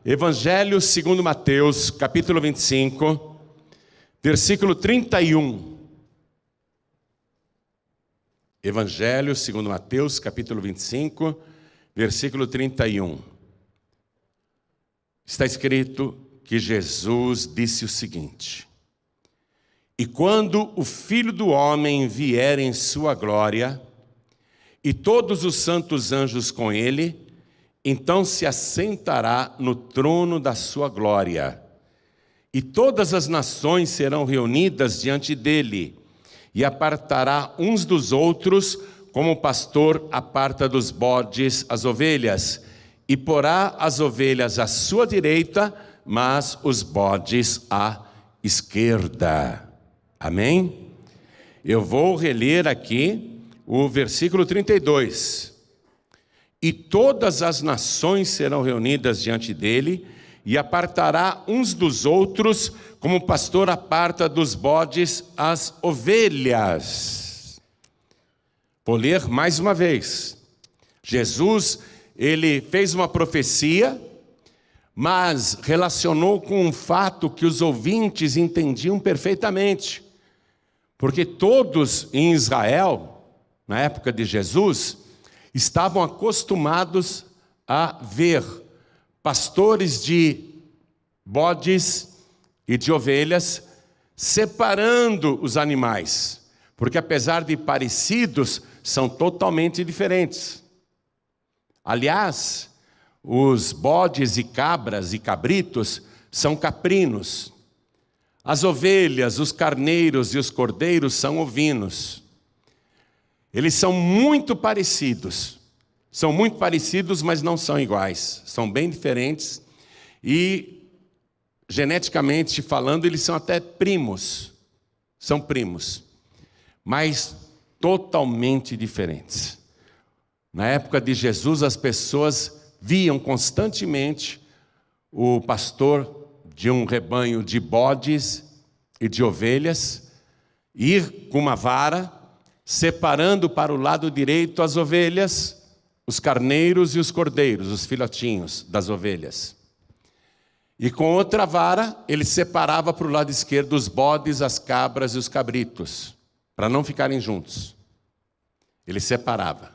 Evangelho segundo Mateus, capítulo 25, versículo 31. Evangelho segundo Mateus, capítulo 25, versículo 31. Está escrito que Jesus disse o seguinte: E quando o Filho do Homem vier em sua glória, e todos os santos anjos com ele, então se assentará no trono da sua glória. E todas as nações serão reunidas diante dele, e apartará uns dos outros, como o pastor aparta dos bodes as ovelhas, e porá as ovelhas à sua direita, mas os bodes à esquerda. Amém? Eu vou reler aqui o versículo 32. E todas as nações serão reunidas diante dele, e apartará uns dos outros, como o pastor aparta dos bodes as ovelhas. Vou ler mais uma vez. Jesus, ele fez uma profecia, mas relacionou com um fato que os ouvintes entendiam perfeitamente. Porque todos em Israel, na época de Jesus, estavam acostumados a ver pastores de bodes e de ovelhas separando os animais, porque apesar de parecidos, são totalmente diferentes. Aliás, os bodes e cabras e cabritos são caprinos. As ovelhas, os carneiros e os cordeiros são ovinos. Eles são muito parecidos, mas não são iguais, são bem diferentes e, geneticamente falando, eles são até primos, mas totalmente diferentes. Na época de Jesus, as pessoas viam constantemente o pastor de um rebanho de bodes e de ovelhas ir com uma vara, separando para o lado direito as ovelhas, os carneiros e os cordeiros, os filhotinhos das ovelhas. E com outra vara, ele separava para o lado esquerdo os bodes, as cabras e os cabritos, para não ficarem juntos. Ele separava.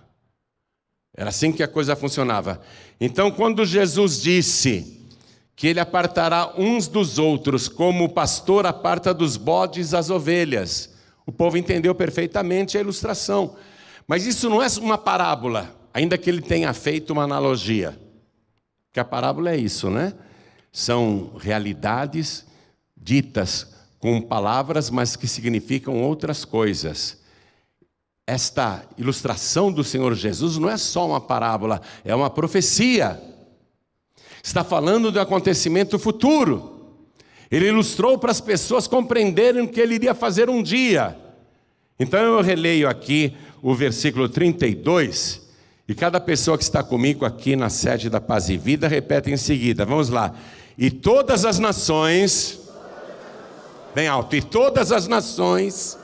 Era assim que a coisa funcionava. Então, quando Jesus disse que ele apartará uns dos outros, como o pastor aparta dos bodes as ovelhas, o povo entendeu perfeitamente a ilustração. Mas isso não é uma parábola, ainda que ele tenha feito uma analogia. Porque a parábola é isso, né? São realidades ditas com palavras, mas que significam outras coisas. Esta ilustração do Senhor Jesus não é só uma parábola, é uma profecia. Está falando do acontecimento futuro. Ele ilustrou para as pessoas compreenderem o que ele iria fazer um dia. Então eu releio aqui o versículo 32, e cada pessoa que está comigo aqui na sede da Paz e Vida repete em seguida. Vamos lá. E todas as nações, bem alto, e todas as nações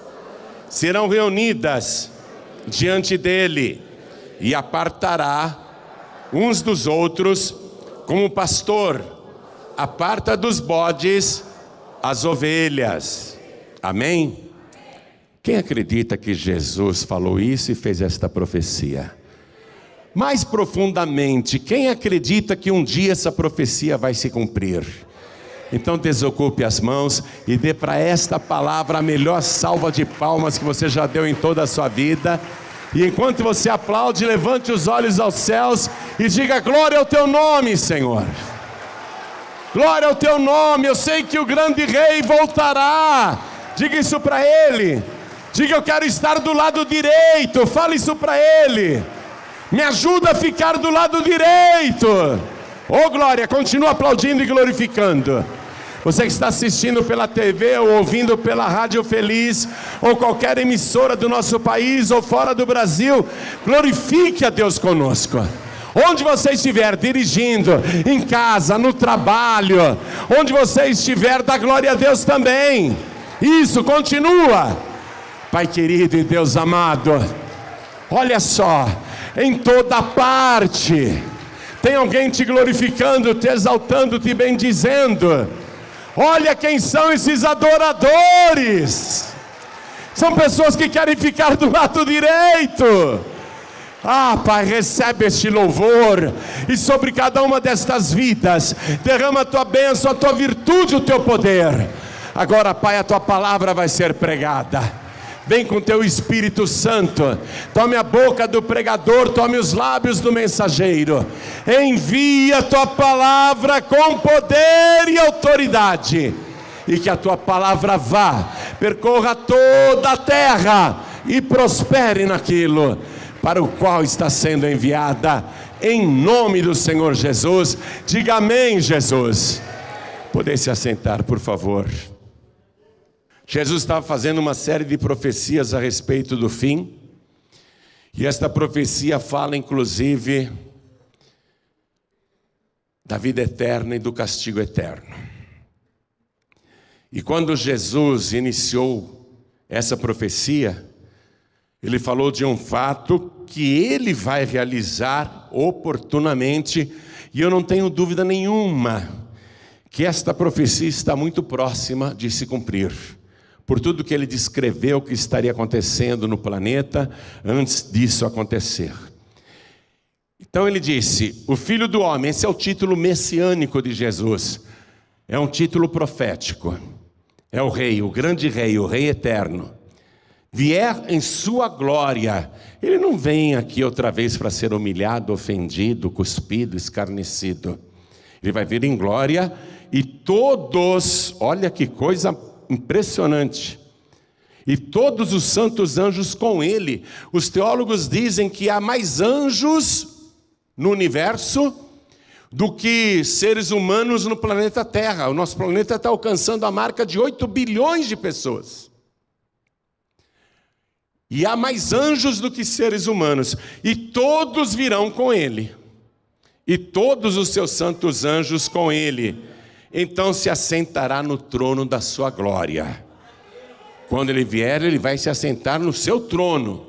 serão reunidas diante dele, e apartará uns dos outros, como o pastor aparta dos bodes as ovelhas. Amém? Quem acredita que Jesus falou isso e fez esta profecia? Mais profundamente, quem acredita que um dia essa profecia vai se cumprir? Então desocupe as mãos e dê para esta palavra a melhor salva de palmas que você já deu em toda a sua vida. E enquanto você aplaude, levante os olhos aos céus e diga: glória ao teu nome, Senhor. Glória ao teu nome. Eu sei que o grande rei voltará. Diga isso para ele. Diga: eu quero estar do lado direito. Fale isso para ele. Me ajuda a ficar do lado direito. Oh glória, continua aplaudindo e glorificando. Você que está assistindo pela TV ou ouvindo pela Rádio Feliz, ou qualquer emissora do nosso país ou fora do Brasil, glorifique a Deus conosco. Onde você estiver, dirigindo, em casa, no trabalho, onde você estiver, dá glória a Deus também. Isso, continua. Pai querido e Deus amado, olha só, em toda parte Tem alguém te glorificando, te exaltando, te bendizendo. Olha quem são esses adoradores. São pessoas que querem ficar do lado direito. Ah, Pai, recebe este louvor, e sobre cada uma destas vidas, derrama a tua bênção, a tua virtude, o teu poder. Agora, Pai, a tua palavra vai ser pregada. Vem com teu Espírito Santo, tome a boca do pregador, tome os lábios do mensageiro. Envia a tua palavra com poder e autoridade, e que a tua palavra vá, percorra toda a terra e prospere naquilo para o qual está sendo enviada, em nome do Senhor Jesus. Diga amém, Jesus. Poder se assentar, por favor. Jesus estava fazendo uma série de profecias a respeito do fim, e esta profecia fala inclusive da vida eterna e do castigo eterno. E quando Jesus iniciou essa profecia, ele falou de um fato que ele vai realizar oportunamente, e eu não tenho dúvida nenhuma que esta profecia está muito próxima de se cumprir, por tudo que ele descreveu que estaria acontecendo no planeta antes disso acontecer. Então ele disse: o Filho do Homem, esse é o título messiânico de Jesus, é um título profético, é o Rei, o grande Rei, o Rei eterno, vier em sua glória. Ele não vem aqui outra vez para ser humilhado, ofendido, cuspido, escarnecido. Ele vai vir em glória, e todos, olha que coisa impressionante, e todos os santos anjos com ele. Os teólogos dizem que há mais anjos no universo do que seres humanos no planeta Terra. O nosso planeta está alcançando a marca de 8 bilhões de pessoas. E há mais anjos do que seres humanos, e todos virão com ele, e todos os seus santos anjos com ele. Então se assentará no trono da sua glória. Quando ele vier, ele vai se assentar no seu trono,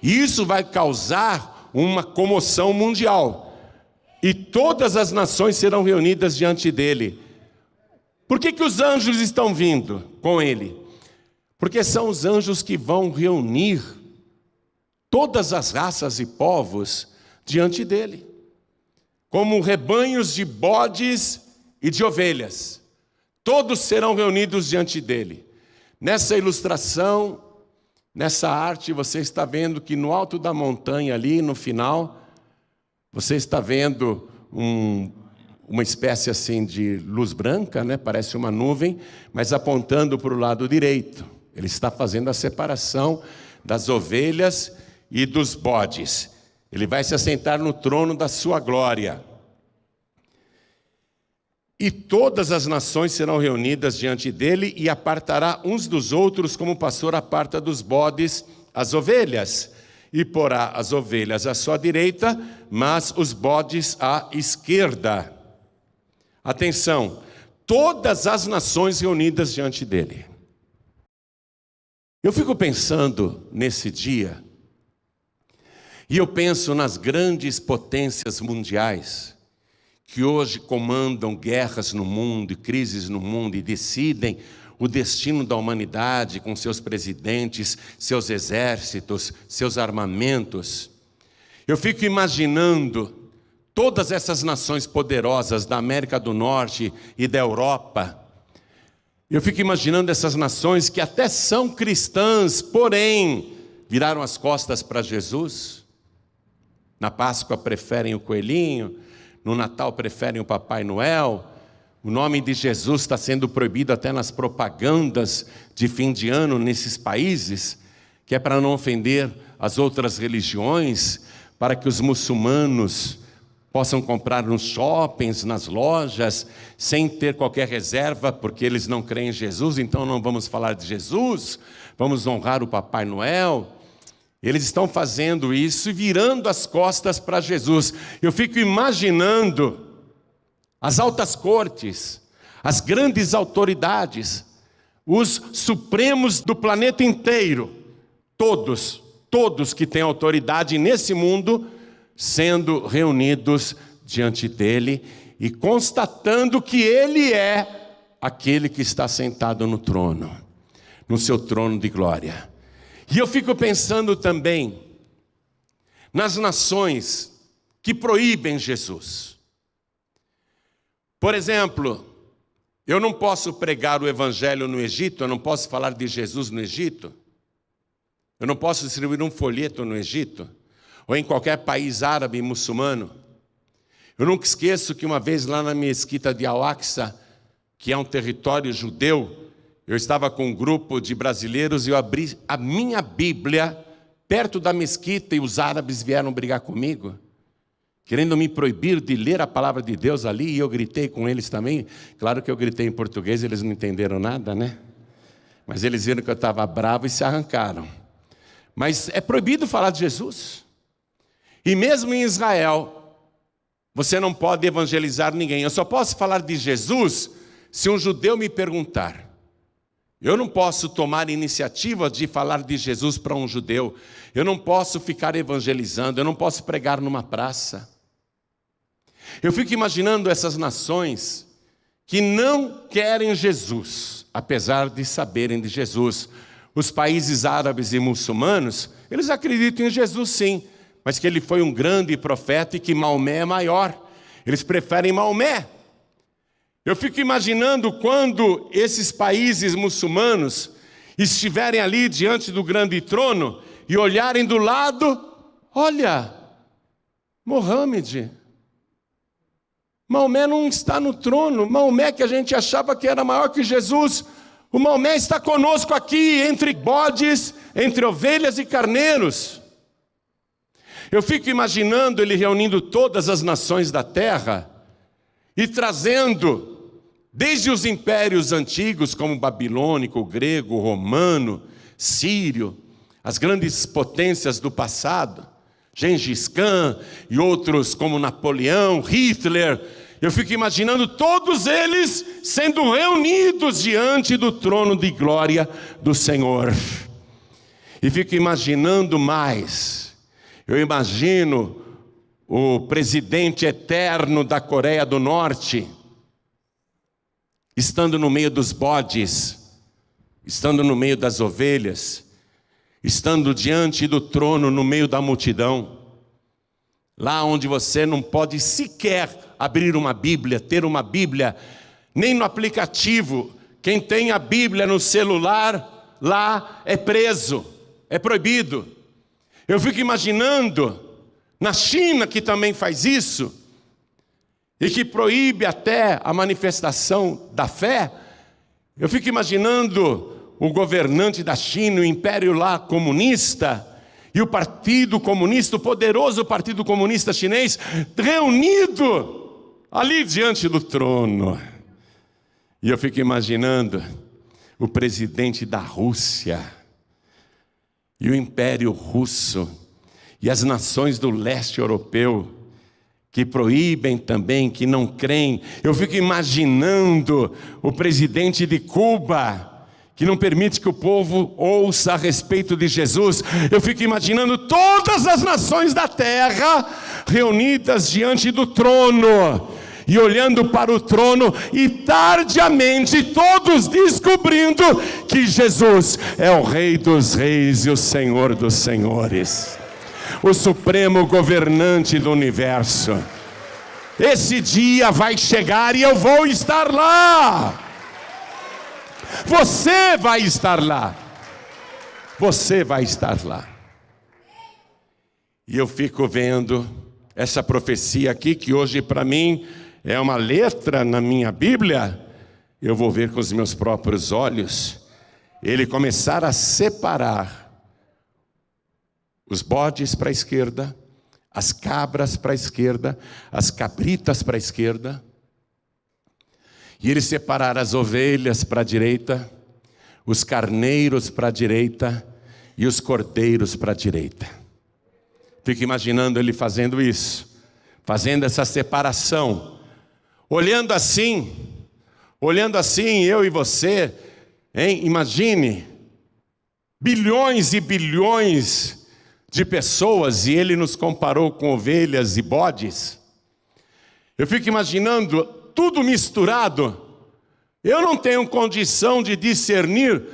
e isso vai causar uma comoção mundial, e todas as nações serão reunidas diante dele. Por que os anjos estão vindo com ele? Porque são os anjos que vão reunir todas as raças e povos diante dele, como rebanhos de bodes e de ovelhas. Todos serão reunidos diante dele. Nessa ilustração, nessa arte, você está vendo que no alto da montanha ali, no final, você está vendo uma espécie assim de luz branca, né? Parece uma nuvem, mas apontando para o lado direito. Ele está fazendo a separação das ovelhas e dos bodes. Ele vai se assentar no trono da sua glória. E todas as nações serão reunidas diante dele, e apartará uns dos outros, como o pastor aparta dos bodes as ovelhas. E porá as ovelhas à sua direita, mas os bodes à esquerda. Atenção, todas as nações reunidas diante dele. Eu fico pensando nesse dia, e eu penso nas grandes potências mundiais, que hoje comandam guerras no mundo, e crises no mundo, e decidem o destino da humanidade com seus presidentes, seus exércitos, seus armamentos. Eu fico imaginando todas essas nações poderosas da América do Norte e da Europa. Eu fico imaginando essas nações que até são cristãs, porém viraram as costas para Jesus. Na Páscoa preferem o coelhinho, no Natal preferem o Papai Noel. O nome de Jesus está sendo proibido até nas propagandas de fim de ano nesses países, que é para não ofender as outras religiões, para que os muçulmanos possam comprar nos shoppings, nas lojas, sem ter qualquer reserva, porque eles não creem em Jesus, então não vamos falar de Jesus, vamos honrar o Papai Noel. Eles estão fazendo isso e virando as costas para Jesus. Eu fico imaginando as altas cortes, as grandes autoridades, os supremos do planeta inteiro, todos que têm autoridade nesse mundo, sendo reunidos diante dele e constatando que ele é aquele que está sentado no trono, no seu trono de glória. E eu fico pensando também nas nações que proíbem Jesus. Por exemplo, eu não posso pregar o evangelho no Egito, eu não posso falar de Jesus no Egito, eu não posso distribuir um folheto no Egito, ou em qualquer país árabe e muçulmano. Eu nunca esqueço que uma vez lá na mesquita de Al-Aqsa, que é um território judeu, eu estava com um grupo de brasileiros e eu abri a minha Bíblia perto da mesquita e os árabes vieram brigar comigo, querendo me proibir de ler a palavra de Deus ali, e eu gritei com eles também. Claro que eu gritei em português, eles não entenderam nada, né? Mas eles viram que eu estava bravo e se arrancaram. Mas é proibido falar de Jesus. E mesmo em Israel, você não pode evangelizar ninguém. Eu só posso falar de Jesus se um judeu me perguntar. Eu não posso tomar iniciativa de falar de Jesus para um judeu. Eu não posso ficar evangelizando, eu não posso pregar numa praça. Eu fico imaginando essas nações que não querem Jesus, apesar de saberem de Jesus. Os países árabes e muçulmanos, eles acreditam em Jesus sim, mas que ele foi um grande profeta e que Maomé é maior. Eles preferem Maomé. Eu fico imaginando quando esses países muçulmanos estiverem ali diante do grande trono e olharem do lado, olha, Mohammed, Maomé não está no trono. Maomé, que a gente achava que era maior que Jesus, o Maomé está conosco aqui entre bodes, entre ovelhas e carneiros. Eu fico imaginando ele reunindo todas as nações da terra e trazendo, desde os impérios antigos, como o babilônico, o grego, o romano, sírio, as grandes potências do passado, Gengis Khan e outros como Napoleão, Hitler. Eu fico imaginando todos eles sendo reunidos diante do trono de glória do Senhor. E fico imaginando mais. Eu imagino o presidente eterno da Coreia do Norte, estando no meio dos bodes, estando no meio das ovelhas, estando diante do trono no meio da multidão, lá onde você não pode sequer abrir uma Bíblia, ter uma Bíblia, nem no aplicativo. Quem tem a Bíblia no celular, lá é preso, é proibido. Eu fico imaginando, na China que também faz isso, e que proíbe até a manifestação da fé, eu fico imaginando o governante da China, o império lá comunista, e o Partido Comunista, o poderoso Partido Comunista Chinês, reunido ali diante do trono. E eu fico imaginando o presidente da Rússia, e o Império Russo, e as nações do leste europeu, que proíbem também, que não creem. Eu fico imaginando o presidente de Cuba, que não permite que o povo ouça a respeito de Jesus. Eu fico imaginando todas as nações da terra reunidas diante do trono, e olhando para o trono, e tardiamente todos descobrindo que Jesus é o Rei dos Reis e o Senhor dos Senhores, o supremo governante do universo. Esse dia vai chegar e eu vou estar lá. Você vai estar lá. Você vai estar lá. E eu fico vendo essa profecia aqui, que hoje para mim é uma letra na minha Bíblia. Eu vou ver com os meus próprios olhos ele começar a separar os bodes para a esquerda, as cabras para a esquerda, as cabritas para a esquerda, e ele separar as ovelhas para a direita, os carneiros para a direita e os cordeiros para a direita. Fico imaginando ele fazendo isso, fazendo essa separação, olhando assim, eu e você, hein? Imagine, bilhões e bilhões de pessoas, e ele nos comparou com ovelhas e bodes. Eu fico imaginando tudo misturado. Eu não tenho condição de discernir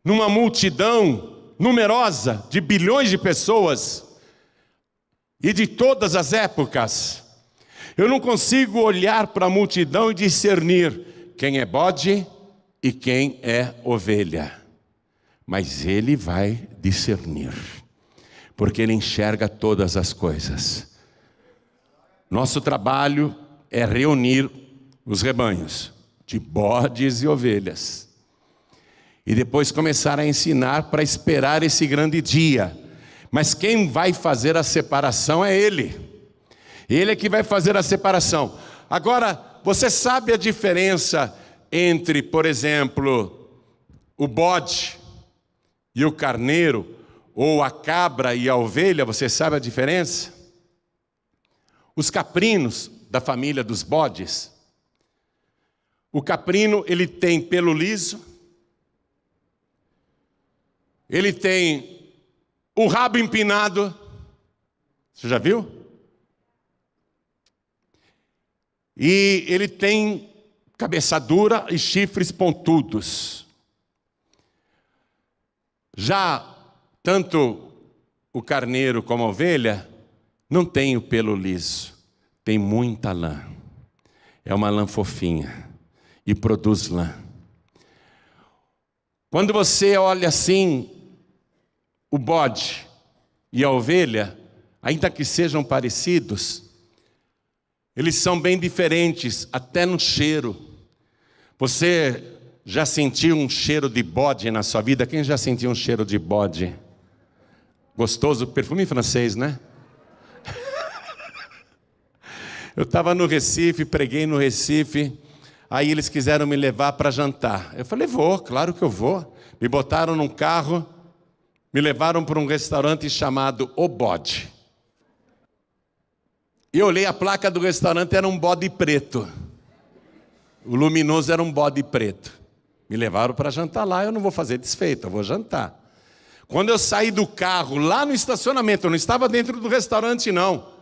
numa multidão numerosa de bilhões de pessoas e de todas as épocas. Eu não consigo olhar para a multidão e discernir quem é bode e quem é ovelha. Mas ele vai discernir, porque ele enxerga todas as coisas. Nosso trabalho é reunir os rebanhos de bodes e ovelhas. E depois começar a ensinar para esperar esse grande dia. Mas quem vai fazer a separação é Ele. Ele é que vai fazer a separação. Agora, você sabe a diferença entre, por exemplo, o bode e o carneiro, ou a cabra e a ovelha? Você sabe a diferença? Os caprinos da família dos bodes. O caprino, ele tem pelo liso, ele tem o rabo empinado. Você já viu? E ele tem cabeça dura e chifres pontudos. Já tanto o carneiro como a ovelha não tem o pelo liso, tem muita lã. É uma lã fofinha e produz lã. Quando você olha assim, o bode e a ovelha, ainda que sejam parecidos, eles são bem diferentes, até no cheiro. Você já sentiu um cheiro de bode na sua vida? Quem já sentiu um cheiro de bode? Gostoso, perfume francês, né? Eu estava no Recife, preguei no Recife, aí eles quiseram me levar para jantar. Eu falei, vou, claro que eu vou. Me botaram num carro, me levaram para um restaurante chamado O Bode. E eu olhei a placa do restaurante, era um bode preto. O luminoso era um bode preto. Me levaram para jantar lá, eu não vou fazer desfeita, eu vou jantar. Quando eu saí do carro, lá no estacionamento, eu não estava dentro do restaurante não.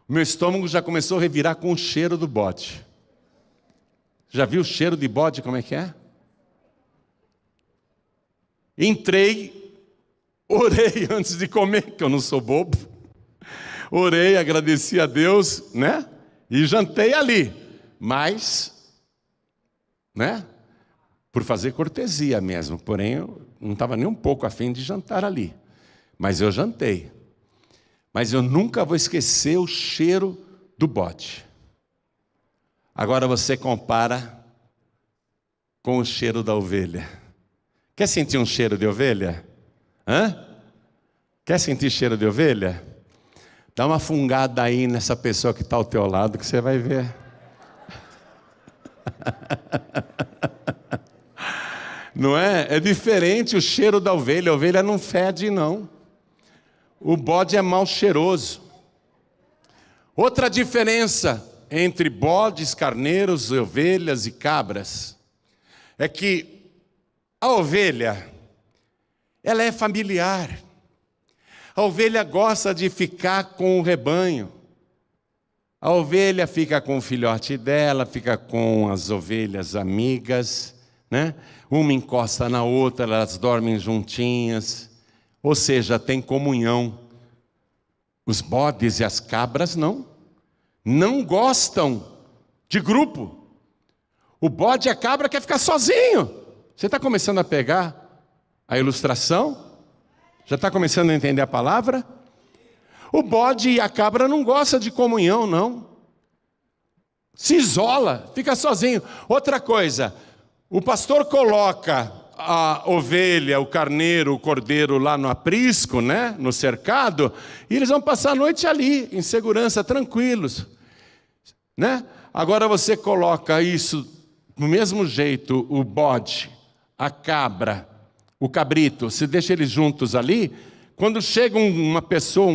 O meu estômago já começou a revirar com o cheiro do bode. Já viu o cheiro de bode como é que é? Entrei, orei antes de comer, que eu não sou bobo. Orei, agradeci a Deus, né? E jantei ali. Mas, né? Por fazer cortesia mesmo. Porém, eu não estava nem um pouco a fim de jantar ali. Mas eu jantei. Mas eu nunca vou esquecer o cheiro do bode. Agora você compara com o cheiro da ovelha. Quer sentir um cheiro de ovelha? Hã? Quer sentir cheiro de ovelha? Dá uma fungada aí nessa pessoa que está ao teu lado que você vai ver. Não é? É diferente o cheiro da ovelha. A ovelha não fede, não. O bode é mal cheiroso. Outra diferença entre bodes, carneiros, ovelhas e cabras é que a ovelha, ela é familiar. A ovelha gosta de ficar com o rebanho. A ovelha fica com o filhote dela, fica com as ovelhas amigas, né? Uma encosta na outra, elas dormem juntinhas. Ou seja, tem comunhão. Os bodes e as cabras não gostam de grupo. O bode e a cabra quer ficar sozinho. Você está começando a pegar a ilustração? Já está começando a entender a palavra? O bode e a cabra não gostam de comunhão, não. Se isola, fica sozinho. Outra coisa, o pastor coloca a ovelha, o carneiro, o cordeiro lá no aprisco, né, no cercado, e eles vão passar a noite ali, em segurança, tranquilos, né? Agora você coloca isso do mesmo jeito, o bode, a cabra, o cabrito, se deixa eles juntos ali, quando chega uma pessoa,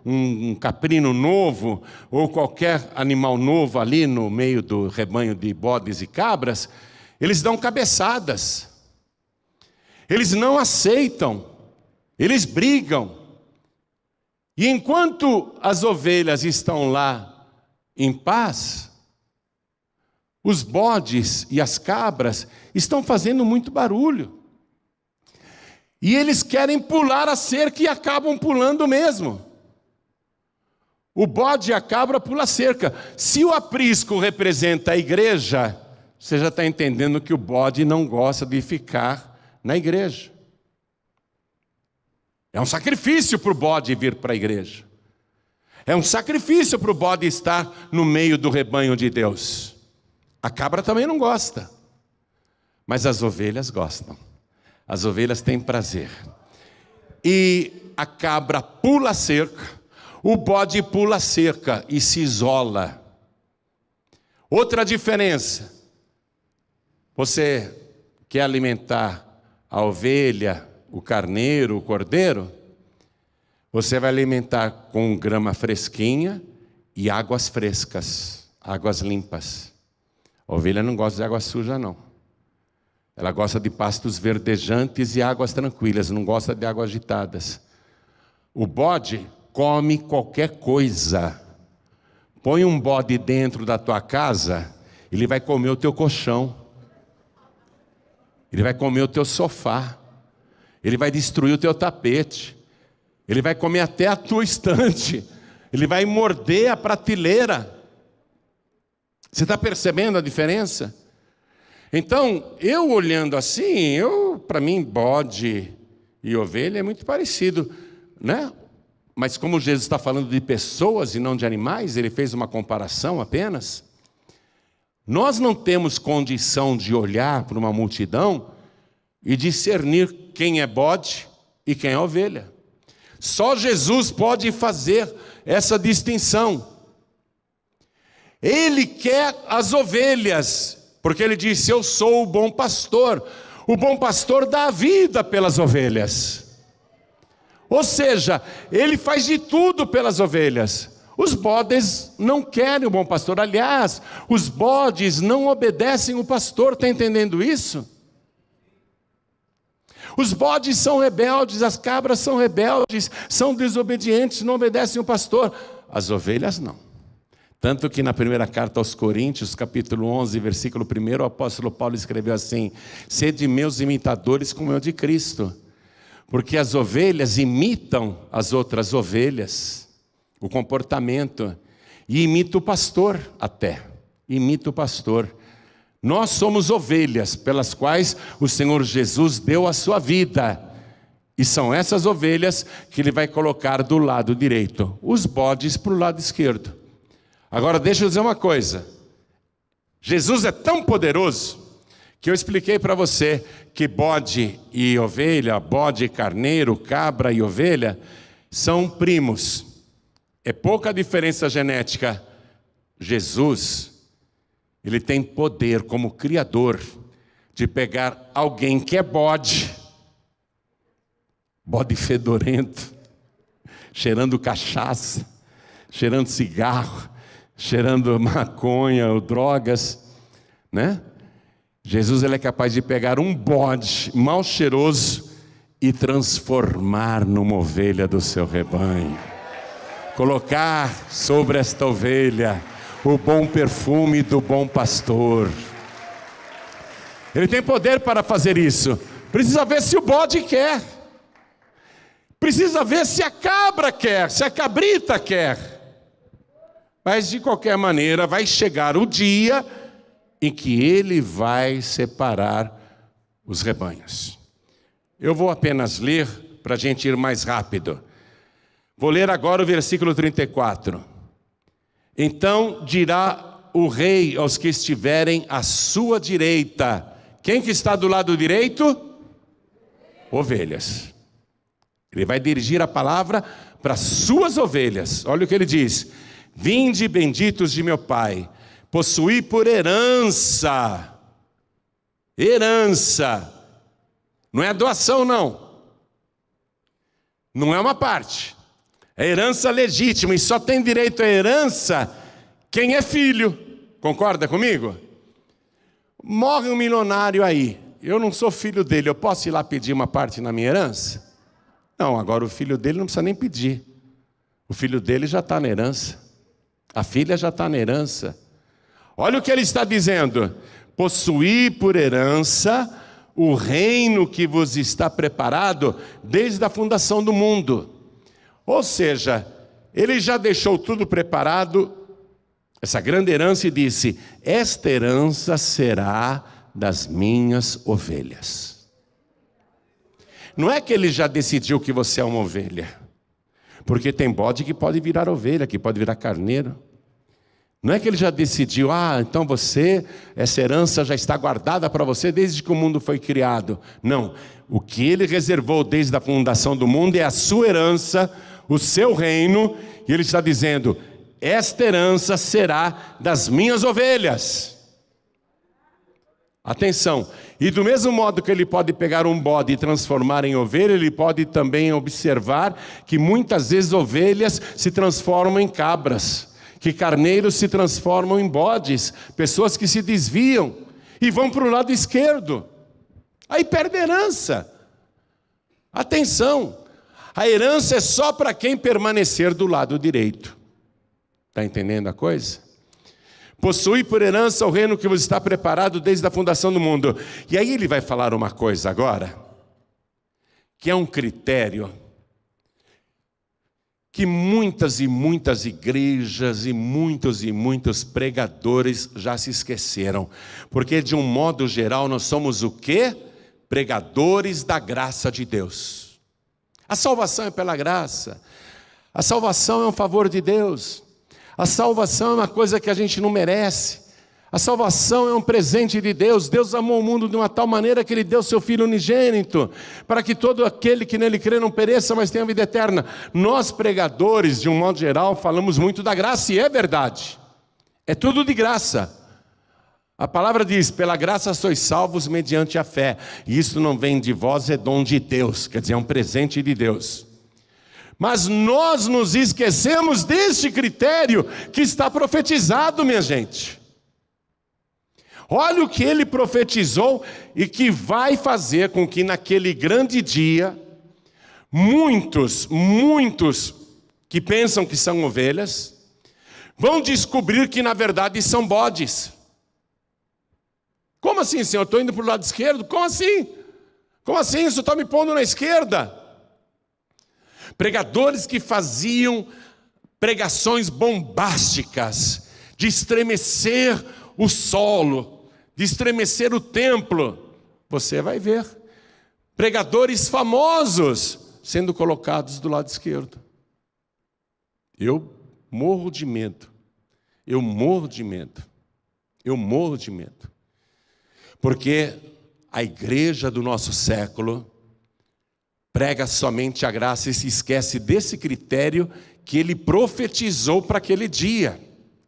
um caprino novo, ou qualquer animal novo ali no meio do rebanho de bodes e cabras, eles dão cabeçadas. Eles não aceitam, eles brigam. E enquanto as ovelhas estão lá em paz, os bodes e as cabras estão fazendo muito barulho. E eles querem pular a cerca e acabam pulando mesmo. O bode e a cabra pulam a cerca. Se o aprisco representa a igreja, você já está entendendo que o bode não gosta de ficar na igreja. É um sacrifício para o bode vir para a igreja. É um sacrifício para o bode estar no meio do rebanho de Deus. A cabra também não gosta, mas as ovelhas gostam. As ovelhas têm prazer. E a cabra pula a cerca, o bode pula a cerca e se isola. Outra diferença: você quer alimentar a ovelha, o carneiro, o cordeiro? Você vai alimentar com grama fresquinha e águas frescas, águas limpas. A ovelha não gosta de água suja, não. Ela gosta de pastos verdejantes e águas tranquilas, não gosta de águas agitadas. O bode come qualquer coisa. Põe um bode dentro da tua casa, ele vai comer o teu colchão. Ele vai comer o teu sofá. Ele vai destruir o teu tapete. Ele vai comer até a tua estante. Ele vai morder a prateleira. Você está percebendo a diferença? Então, eu olhando assim, para mim, bode e ovelha é muito parecido, né? Mas como Jesus está falando de pessoas e não de animais, ele fez uma comparação apenas. Nós não temos condição de olhar para uma multidão e discernir quem é bode e quem é ovelha. Só Jesus pode fazer essa distinção. Ele quer as ovelhas, porque ele disse: eu sou o bom pastor. O bom pastor dá a vida pelas ovelhas. Ou seja, ele faz de tudo pelas ovelhas. Os bodes não querem o bom pastor. Aliás, os bodes não obedecem o pastor. Está entendendo isso? Os bodes são rebeldes, as cabras são rebeldes, são desobedientes, não obedecem o pastor. As ovelhas não. Tanto que na primeira carta aos Coríntios, capítulo 11, versículo 1, o apóstolo Paulo escreveu assim: sede meus imitadores como eu de Cristo. Porque as ovelhas imitam as outras ovelhas, o comportamento, e imita o pastor até, imita o pastor. Nós somos ovelhas pelas quais o Senhor Jesus deu a sua vida. E são essas ovelhas que ele vai colocar do lado direito, os bodes para o lado esquerdo. Agora deixa eu dizer uma coisa. Jesus é tão poderoso que eu expliquei para você que bode e ovelha, bode e carneiro, cabra e ovelha são primos. É pouca diferença genética. Jesus, ele tem poder como criador de pegar alguém que é bode fedorento, cheirando cachaça, cheirando cigarro, cheirando maconha ou drogas, né? Jesus, ele é capaz de pegar um bode mal cheiroso e transformar numa ovelha do seu rebanho. Colocar sobre esta ovelha o bom perfume do bom pastor. Ele tem poder para fazer isso. Precisa ver se o bode quer. Precisa ver se a cabra quer, se a cabrita quer. Mas de qualquer maneira vai chegar o dia em que ele vai separar os rebanhos. Eu vou apenas ler para a gente ir mais rápido. Vou ler agora o versículo 34. Então dirá o rei aos que estiverem à sua direita. Quem que está do lado direito? Ovelhas. Ele vai dirigir a palavra para as suas ovelhas. Olha o que ele diz: vinde benditos de meu Pai, possuí por herança. Herança. Não é doação, não. Não é uma parte. É herança legítima. E só tem direito à herança quem é filho. Concorda comigo? Morre um milionário aí. Eu não sou filho dele. Eu posso ir lá pedir uma parte na minha herança? Não, agora o filho dele não precisa nem pedir. O filho dele já está na herança. A filha já está na herança. Olha o que ele está dizendo: possuí por herança o reino que vos está preparado desde a fundação do mundo. Ou seja, ele já deixou tudo preparado, essa grande herança, e disse: esta herança será das minhas ovelhas. Não é que ele já decidiu que você é uma ovelha, porque tem bode que pode virar ovelha, que pode virar carneiro. Não é que ele já decidiu, então essa herança já está guardada para você desde que o mundo foi criado. Não, o que ele reservou desde a fundação do mundo é a sua herança, o seu reino, e ele está dizendo: esta herança será das minhas ovelhas. Atenção, e do mesmo modo que ele pode pegar um bode e transformar em ovelha, ele pode também observar que muitas vezes ovelhas se transformam em cabras, que carneiros se transformam em bodes, pessoas que se desviam e vão para o lado esquerdo, aí perde a herança. Atenção, a herança é só para quem permanecer do lado direito. Está entendendo a coisa? Possui por herança o reino que vos está preparado desde a fundação do mundo. E aí ele vai falar uma coisa agora, que é um critério que muitas e muitas igrejas e muitos pregadores já se esqueceram. Porque de um modo geral nós somos o quê? Pregadores da graça de Deus. A salvação é pela graça. A salvação é um favor de Deus. A salvação é uma coisa que a gente não merece. A salvação é um presente de Deus. Deus amou o mundo de uma tal maneira que Ele deu seu Filho unigênito, para que todo aquele que nele crê não pereça, mas tenha vida eterna. Nós, pregadores, de um modo geral, falamos muito da graça, e é verdade. É tudo de graça. A palavra diz: pela graça sois salvos mediante a fé. E isso não vem de vós, é dom de Deus, quer dizer, é um presente de Deus. Mas nós nos esquecemos deste critério que está profetizado, minha gente. Olha o que ele profetizou e que vai fazer com que naquele grande dia, muitos que pensam que são ovelhas, vão descobrir que na verdade são bodes. Como assim, Senhor? Estou indo para o lado esquerdo? Como assim? Como assim? Isso está me pondo na esquerda? Pregadores que faziam pregações bombásticas, de estremecer o solo, de estremecer o templo. Você vai ver pregadores famosos sendo colocados do lado esquerdo. Eu morro de medo. Eu morro de medo. Eu morro de medo. Porque a igreja do nosso século prega somente a graça e se esquece desse critério que ele profetizou para aquele dia.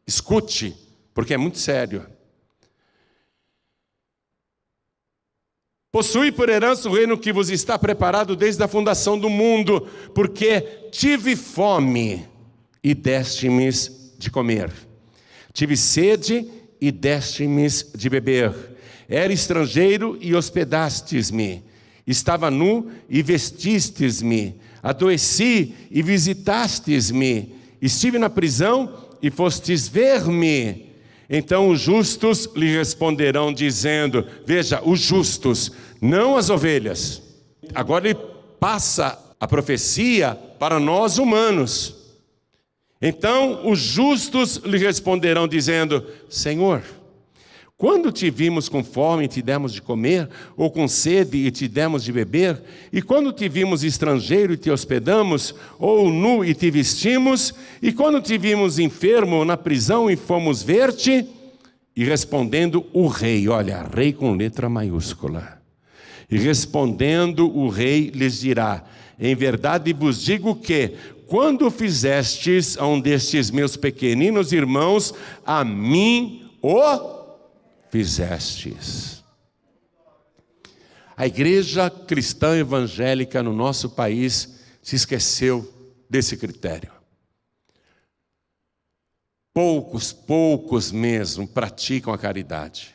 Escute, porque é muito sério. Possui por herança o reino que vos está preparado desde a fundação do mundo, porque tive fome e deste-me de comer. Tive sede e deste-me de beber. Era estrangeiro e hospedastes-me. Estava nu e vestistes-me. Adoeci e visitastes-me. Estive na prisão e fostes ver-me. Então os justos lhe responderão dizendo, veja, os justos, não as ovelhas. Agora ele passa a profecia para nós humanos. Então os justos lhe responderão dizendo, Senhor, quando te vimos com fome e te demos de comer, ou com sede e te demos de beber? E quando te vimos estrangeiro e te hospedamos, ou nu e te vestimos? E quando te vimos enfermo ou na prisão e fomos ver-te? E respondendo o rei, olha, rei com letra maiúscula. E respondendo o rei lhes dirá, em verdade vos digo que, quando fizestes a um destes meus pequeninos irmãos, a mim o fizestes. A igreja cristã evangélica no nosso país se esqueceu desse critério. Poucos mesmo praticam a caridade.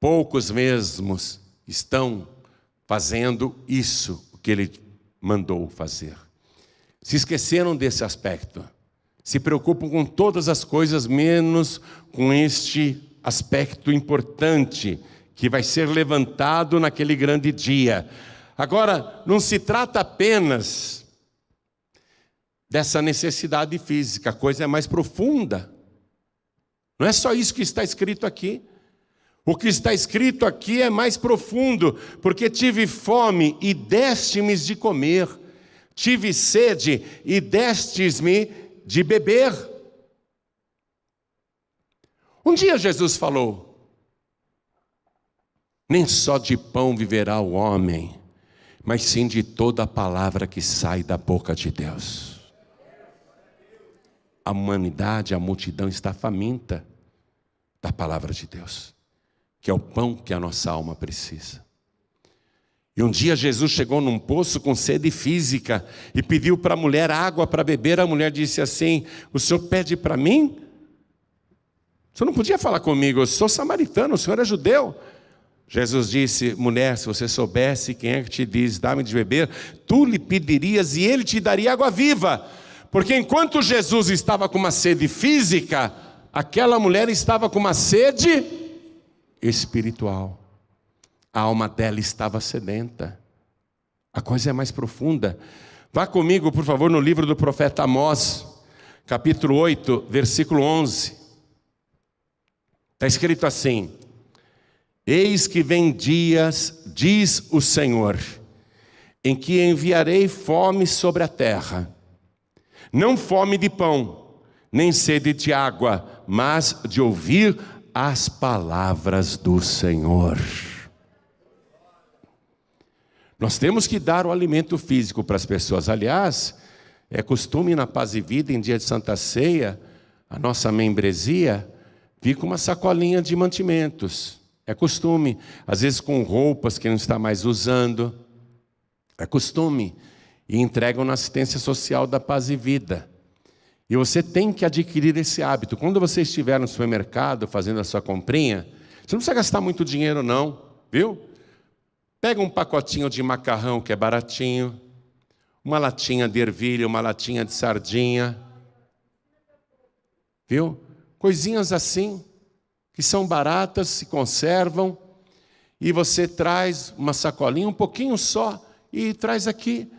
Poucos mesmos estão fazendo isso, o que ele mandou fazer. Se esqueceram desse aspecto. se preocupam com todas as coisas, menos com este aspecto importante, que vai ser levantado naquele grande dia. Agora, não se trata apenas dessa necessidade física, a coisa é mais profunda. Não é só isso que está escrito aqui. O que está escrito aqui é mais profundo, porque tive fome e deste-me de comer, tive sede e destes-me de beber. Um dia Jesus falou: nem só de pão viverá o homem, mas sim de toda a palavra que sai da boca de Deus. A humanidade, a multidão está faminta da palavra de Deus, que é o pão que a nossa alma precisa. E um dia Jesus chegou num poço com sede física e pediu para a mulher água para beber. A mulher disse assim: o senhor pede para mim? O senhor não podia falar comigo, eu sou samaritano, o senhor é judeu. Jesus disse: mulher, se você soubesse quem é que te diz, dá-me de beber, tu lhe pedirias e ele te daria água viva. Porque enquanto Jesus estava com uma sede física, aquela mulher estava com uma sede espiritual. A alma dela estava sedenta. A coisa é mais profunda. Vá comigo, por favor, no livro do profeta Amós, capítulo 8, versículo 11. Está escrito assim: eis que vem dias, diz o Senhor, em que enviarei fome sobre a terra, não fome de pão, nem sede de água, mas de ouvir as palavras do Senhor. Nós temos que dar o alimento físico para as pessoas. Aliás, é costume na Paz e Vida, em dia de Santa Ceia, a nossa membresia vir com uma sacolinha de mantimentos. É costume, às vezes com roupas que não está mais usando. É costume. E entregam na assistência social da Paz e Vida. E você tem que adquirir esse hábito. Quando você estiver no supermercado fazendo a sua comprinha, você não precisa gastar muito dinheiro não, viu? Pega um pacotinho de macarrão que é baratinho, uma latinha de ervilha, uma latinha de sardinha, viu? Coisinhas assim, que são baratas, se conservam, e você traz uma sacolinha, um pouquinho só, e traz aqui.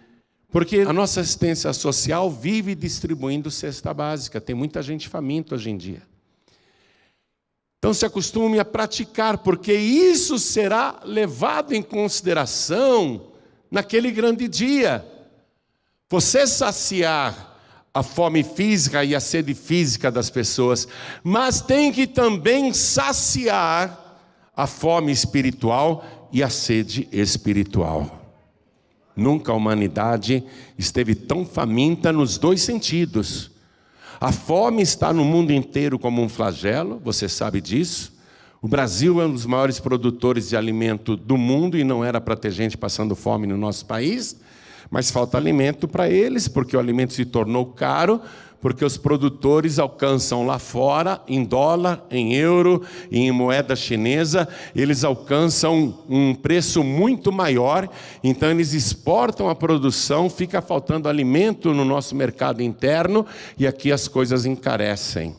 Porque a nossa assistência social vive distribuindo cesta básica. Tem muita gente faminta hoje em dia. Então se acostume a praticar, porque isso será levado em consideração naquele grande dia. Você saciar a fome física e a sede física das pessoas, mas tem que também saciar a fome espiritual e a sede espiritual. Nunca a humanidade esteve tão faminta nos dois sentidos. A fome está no mundo inteiro como um flagelo, você sabe disso. O Brasil é um dos maiores produtores de alimento do mundo e não era para ter gente passando fome no nosso país, mas falta alimento para eles, porque o alimento se tornou caro, porque os produtores alcançam lá fora, em dólar, em euro, em moeda chinesa, eles alcançam um preço muito maior, então eles exportam a produção, fica faltando alimento no nosso mercado interno, e aqui as coisas encarecem.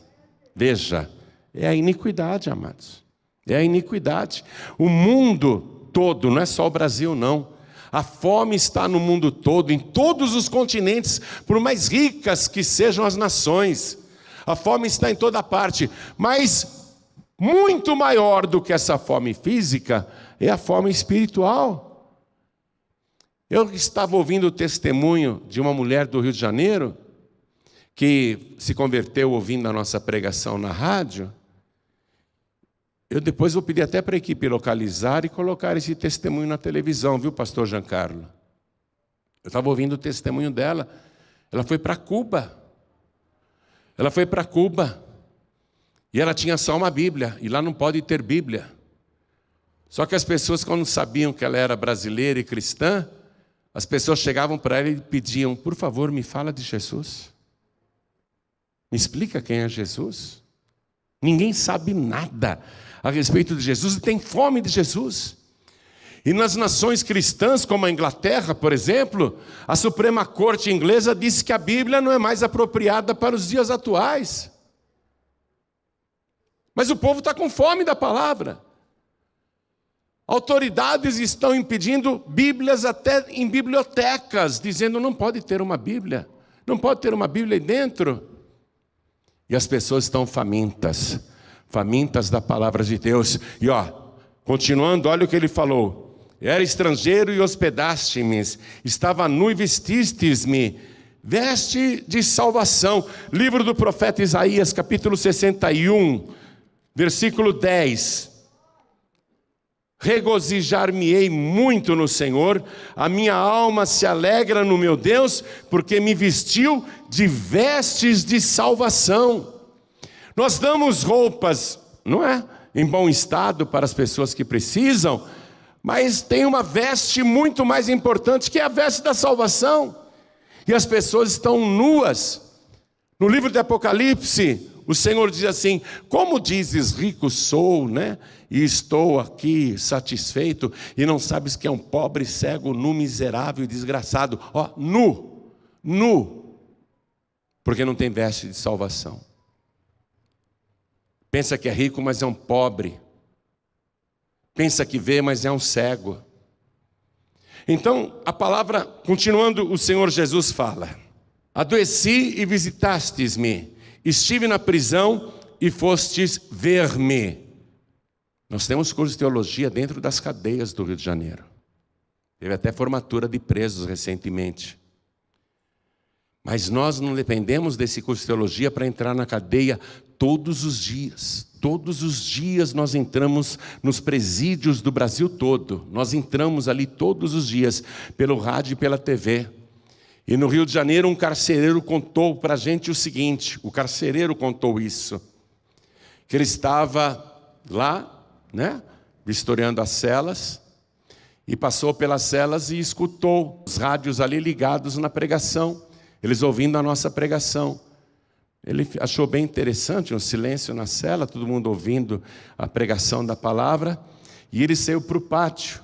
Veja, é a iniquidade, amados, é a iniquidade. O mundo todo, não é só o Brasil não, a fome está no mundo todo, em todos os continentes, por mais ricas que sejam as nações. A fome está em toda parte, mas muito maior do que essa fome física é a fome espiritual. Eu estava ouvindo o testemunho de uma mulher do Rio de Janeiro, que se converteu ouvindo a nossa pregação na rádio. Eu depois vou pedir até para a equipe localizar e colocar esse testemunho na televisão, viu, pastor Giancarlo? Eu estava ouvindo o testemunho dela. Ela foi para Cuba. Ela foi para Cuba. E ela tinha só uma Bíblia. E lá não pode ter Bíblia. Só que as pessoas, quando sabiam que ela era brasileira e cristã, as pessoas chegavam para ela e pediam: por favor, me fala de Jesus. Me explica quem é Jesus. Ninguém sabe nada a respeito de Jesus e tem fome de Jesus. E nas nações cristãs, como a Inglaterra, por exemplo, a Suprema Corte inglesa disse que a Bíblia não é mais apropriada para os dias atuais. Mas o povo está com fome da palavra. Autoridades estão impedindo Bíblias até em bibliotecas, dizendo não pode ter uma Bíblia, não pode ter uma Bíblia aí dentro. E as pessoas estão famintas da palavra de Deus. E continuando, olha o que ele falou. Era estrangeiro e hospedaste-me, estava nu e vestistes-me, veste de salvação. Livro do profeta Isaías, capítulo 61, versículo 10. Regozijar-me-ei muito no Senhor, a minha alma se alegra no meu Deus, porque me vestiu de vestes de salvação. Nós damos roupas, não é? Em bom estado para as pessoas que precisam, mas tem uma veste muito mais importante, que é a veste da salvação. E as pessoas estão nuas. No livro de Apocalipse, o Senhor diz assim: como dizes rico sou, né? E estou aqui satisfeito, e não sabes que é um pobre, cego, nu, miserável e desgraçado. Nu, porque não tem veste de salvação. Pensa que é rico, mas é um pobre. Pensa que vê, mas é um cego. Então, a palavra, continuando, o Senhor Jesus fala: adoeci e visitastes-me, estive na prisão e fostes ver-me. Nós temos curso de teologia dentro das cadeias do Rio de Janeiro. Teve até formatura de presos recentemente. Mas nós não dependemos desse curso de teologia para entrar na cadeia todos os dias. Todos os dias nós entramos nos presídios do Brasil todo. Nós entramos ali todos os dias, pelo rádio e pela TV. E no Rio de Janeiro um carcereiro contou para a gente o seguinte, o carcereiro contou isso, que ele estava lá, né, vistoriando as celas, e passou pelas celas e escutou os rádios ali ligados na pregação, eles ouvindo a nossa pregação. Ele achou bem interessante, um silêncio na cela, todo mundo ouvindo a pregação da palavra, e ele saiu para o pátio.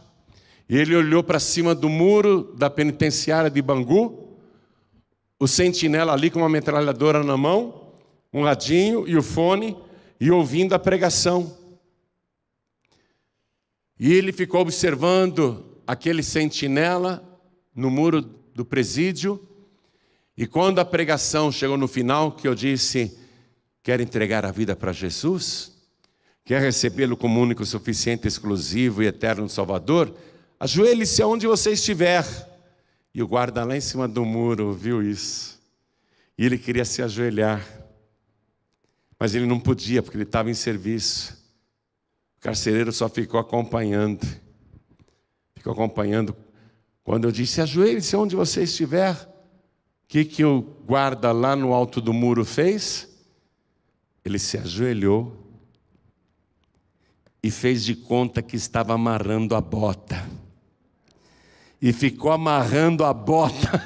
E ele olhou para cima do muro da penitenciária de Bangu, o sentinela ali com uma metralhadora na mão, um radinho e o fone, e ouvindo a pregação. E ele ficou observando aquele sentinela no muro do presídio. E quando a pregação chegou no final, que eu disse: quer entregar a vida para Jesus? Quer recebê-lo como único, suficiente, exclusivo e eterno Salvador? Ajoelhe-se aonde você estiver. E o guarda lá em cima do muro viu isso. E ele queria se ajoelhar. Mas ele não podia, porque ele estava em serviço. O carcereiro só ficou acompanhando. Ficou acompanhando. Quando eu disse: ajoelhe-se onde você estiver. O que o guarda lá no alto do muro fez? Ele se ajoelhou e fez de conta que estava amarrando a bota. E ficou amarrando a bota.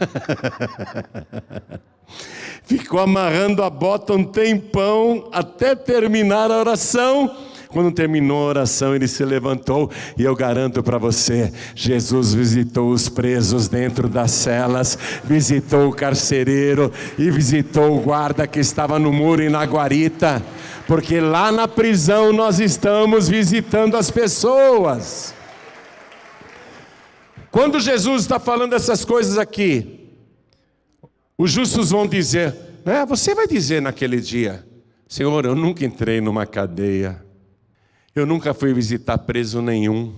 Ficou amarrando a bota um tempão até terminar a oração. Quando terminou a oração, ele se levantou, e eu garanto para você, Jesus visitou os presos dentro das celas, visitou o carcereiro e visitou o guarda que estava no muro e na guarita, porque lá na prisão nós estamos visitando as pessoas. Quando Jesus está falando essas coisas aqui, os justos vão dizer, né? Você vai dizer naquele dia: Senhor, eu nunca entrei numa cadeia, eu nunca fui visitar preso nenhum.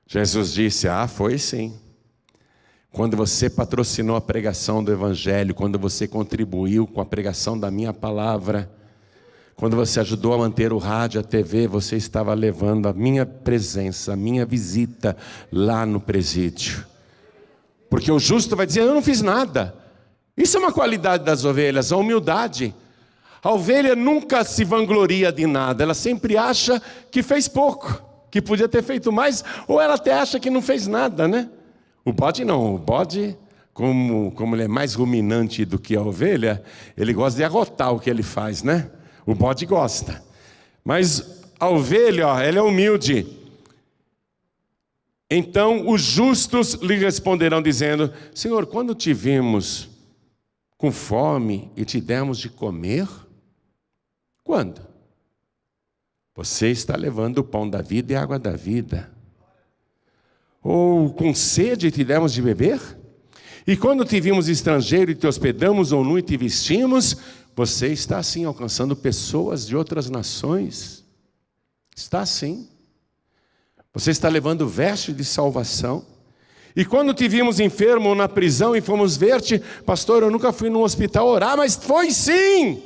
Jesus disse: foi sim. Quando você patrocinou a pregação do Evangelho, quando você contribuiu com a pregação da minha palavra, quando você ajudou a manter o rádio, a TV, você estava levando a minha presença, a minha visita lá no presídio. Porque o justo vai dizer: eu não fiz nada. Isso é uma qualidade das ovelhas, a humildade. A ovelha nunca se vangloria de nada, ela sempre acha que fez pouco, que podia ter feito mais, ou ela até acha que não fez nada, né? O bode não, o bode, como ele é mais ruminante do que a ovelha, ele gosta de arrotar o que ele faz, né? O bode gosta. Mas a ovelha, ela é humilde. Então os justos lhe responderão dizendo: Senhor, quando te vimos com fome e te demos de comer? Quando? Você está levando o pão da vida e a água da vida. Ou com sede e te demos de beber? E quando te vimos estrangeiro e te hospedamos, ou nu e te vestimos? Você está assim alcançando pessoas de outras nações. Está assim. Você está levando veste de salvação. E quando te vimos enfermo ou na prisão e fomos ver-te, pastor, eu nunca fui num hospital orar, mas foi sim.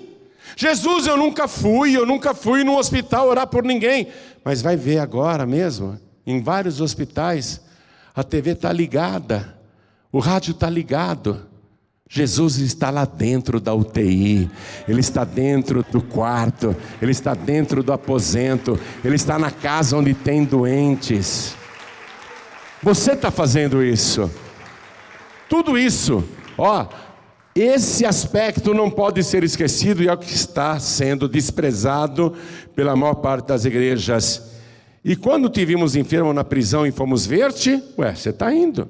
Jesus, eu nunca fui num hospital orar por ninguém. Mas vai ver agora mesmo, em vários hospitais, a TV está ligada, o rádio está ligado. Jesus está lá dentro da UTI, Ele está dentro do quarto, Ele está dentro do aposento, Ele está na casa onde tem doentes. Você está fazendo isso. Tudo isso, esse aspecto não pode ser esquecido e é o que está sendo desprezado pela maior parte das igrejas. E quando te vimos enfermo na prisão e fomos ver-te, você está indo.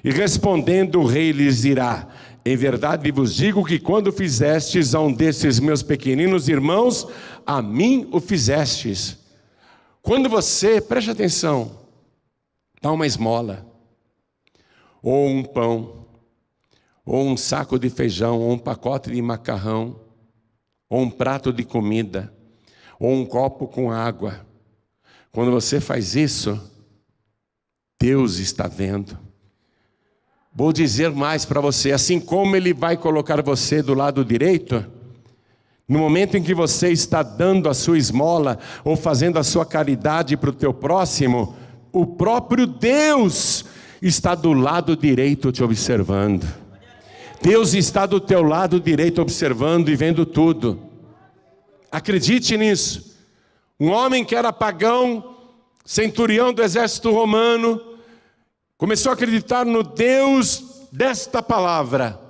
E respondendo o rei lhes dirá: em verdade vos digo que quando fizestes a um desses meus pequeninos irmãos, a mim o fizestes. Quando você, preste atenção, dá uma esmola, ou um pão, ou um saco de feijão, ou um pacote de macarrão, ou um prato de comida, ou um copo com água. Quando você faz isso, Deus está vendo. Vou dizer mais para você, assim como Ele vai colocar você do lado direito, no momento em que você está dando a sua esmola, ou fazendo a sua caridade para o teu próximo, o próprio Deus está do lado direito te observando. Deus está do teu lado direito observando e vendo tudo. Acredite nisso. Um homem que era pagão, centurião do exército romano, começou a acreditar no Deus desta palavra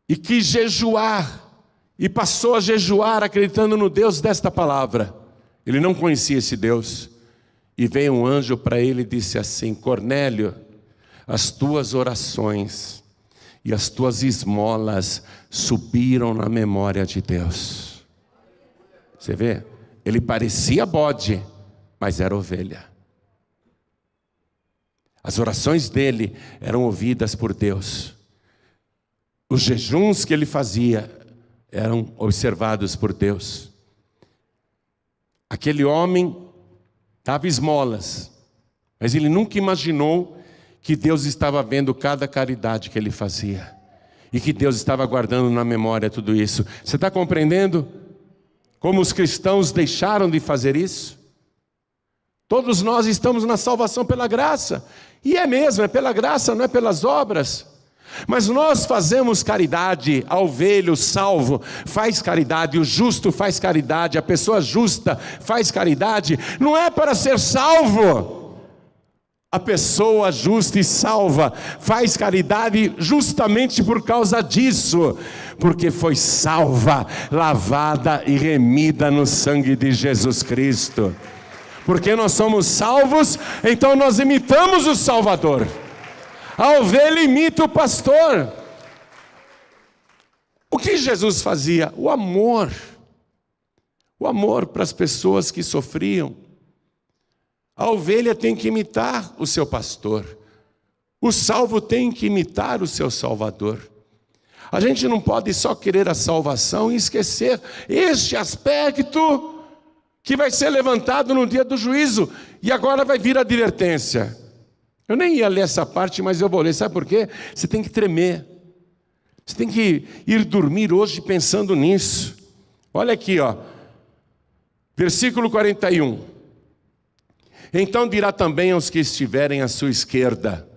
e quis jejuar, e passou a jejuar acreditando no Deus desta palavra. Ele não conhecia esse Deus, e veio um anjo para ele e disse assim: Cornélio, as tuas orações e as tuas esmolas subiram na memória de Deus. Você vê? Ele parecia bode, mas era ovelha. As orações dele eram ouvidas por Deus. Os jejuns que ele fazia eram observados por Deus. Aquele homem dava esmolas, mas ele nunca imaginou que Deus estava vendo cada caridade que ele fazia, e que Deus estava guardando na memória tudo isso. Você está compreendendo como os cristãos deixaram de fazer isso? Todos nós estamos na salvação pela graça, e é mesmo, é pela graça, não é pelas obras. Mas nós fazemos caridade, a ovelha, o salvo faz caridade, o justo faz caridade, a pessoa justa faz caridade, não é para ser salvo. A pessoa justa e salva faz caridade justamente por causa disso, porque foi salva, lavada e remida no sangue de Jesus Cristo. Porque nós somos salvos, então nós imitamos o Salvador. A ovelha imita o pastor. O que Jesus fazia? O amor. O amor para as pessoas que sofriam. A ovelha tem que imitar o seu pastor. O salvo tem que imitar o seu Salvador. A gente não pode só querer a salvação e esquecer este aspecto que vai ser levantado no dia do juízo. E agora vai vir a advertência. Eu nem ia ler essa parte, mas eu vou ler. Sabe por quê? Você tem que tremer. Você tem que ir dormir hoje pensando nisso. Olha aqui, versículo 41. Então dirá também aos que estiverem à sua esquerda.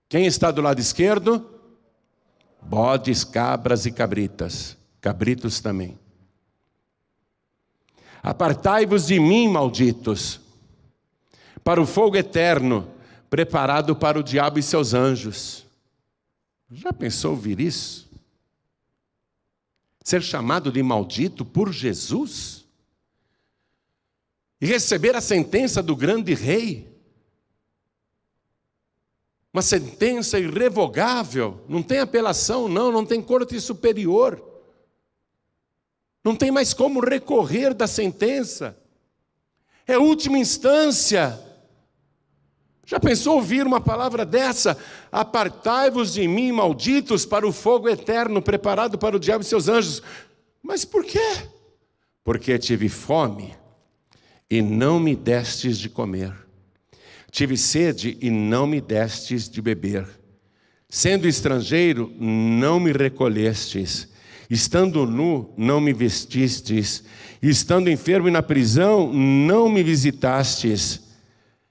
Quem está do lado esquerdo? Bodes, cabras e cabritas. Cabritos também. Apartai-vos de mim, malditos, para o fogo eterno, preparado para o diabo e seus anjos. Já pensou ouvir isso? Ser chamado de maldito por Jesus? E receber a sentença do grande rei? uma sentença irrevogável, não tem apelação, não tem corte superior. Não tem mais como recorrer da sentença. É última instância. Já pensou ouvir uma palavra dessa? Apartai-vos de mim, malditos, para o fogo eterno, preparado para o diabo e seus anjos. Mas por quê? Porque tive fome e não me destes de comer. Tive sede e não me destes de beber. Sendo estrangeiro, não me recolhestes. Estando nu, não me vestistes. Estando enfermo e na prisão, não me visitastes.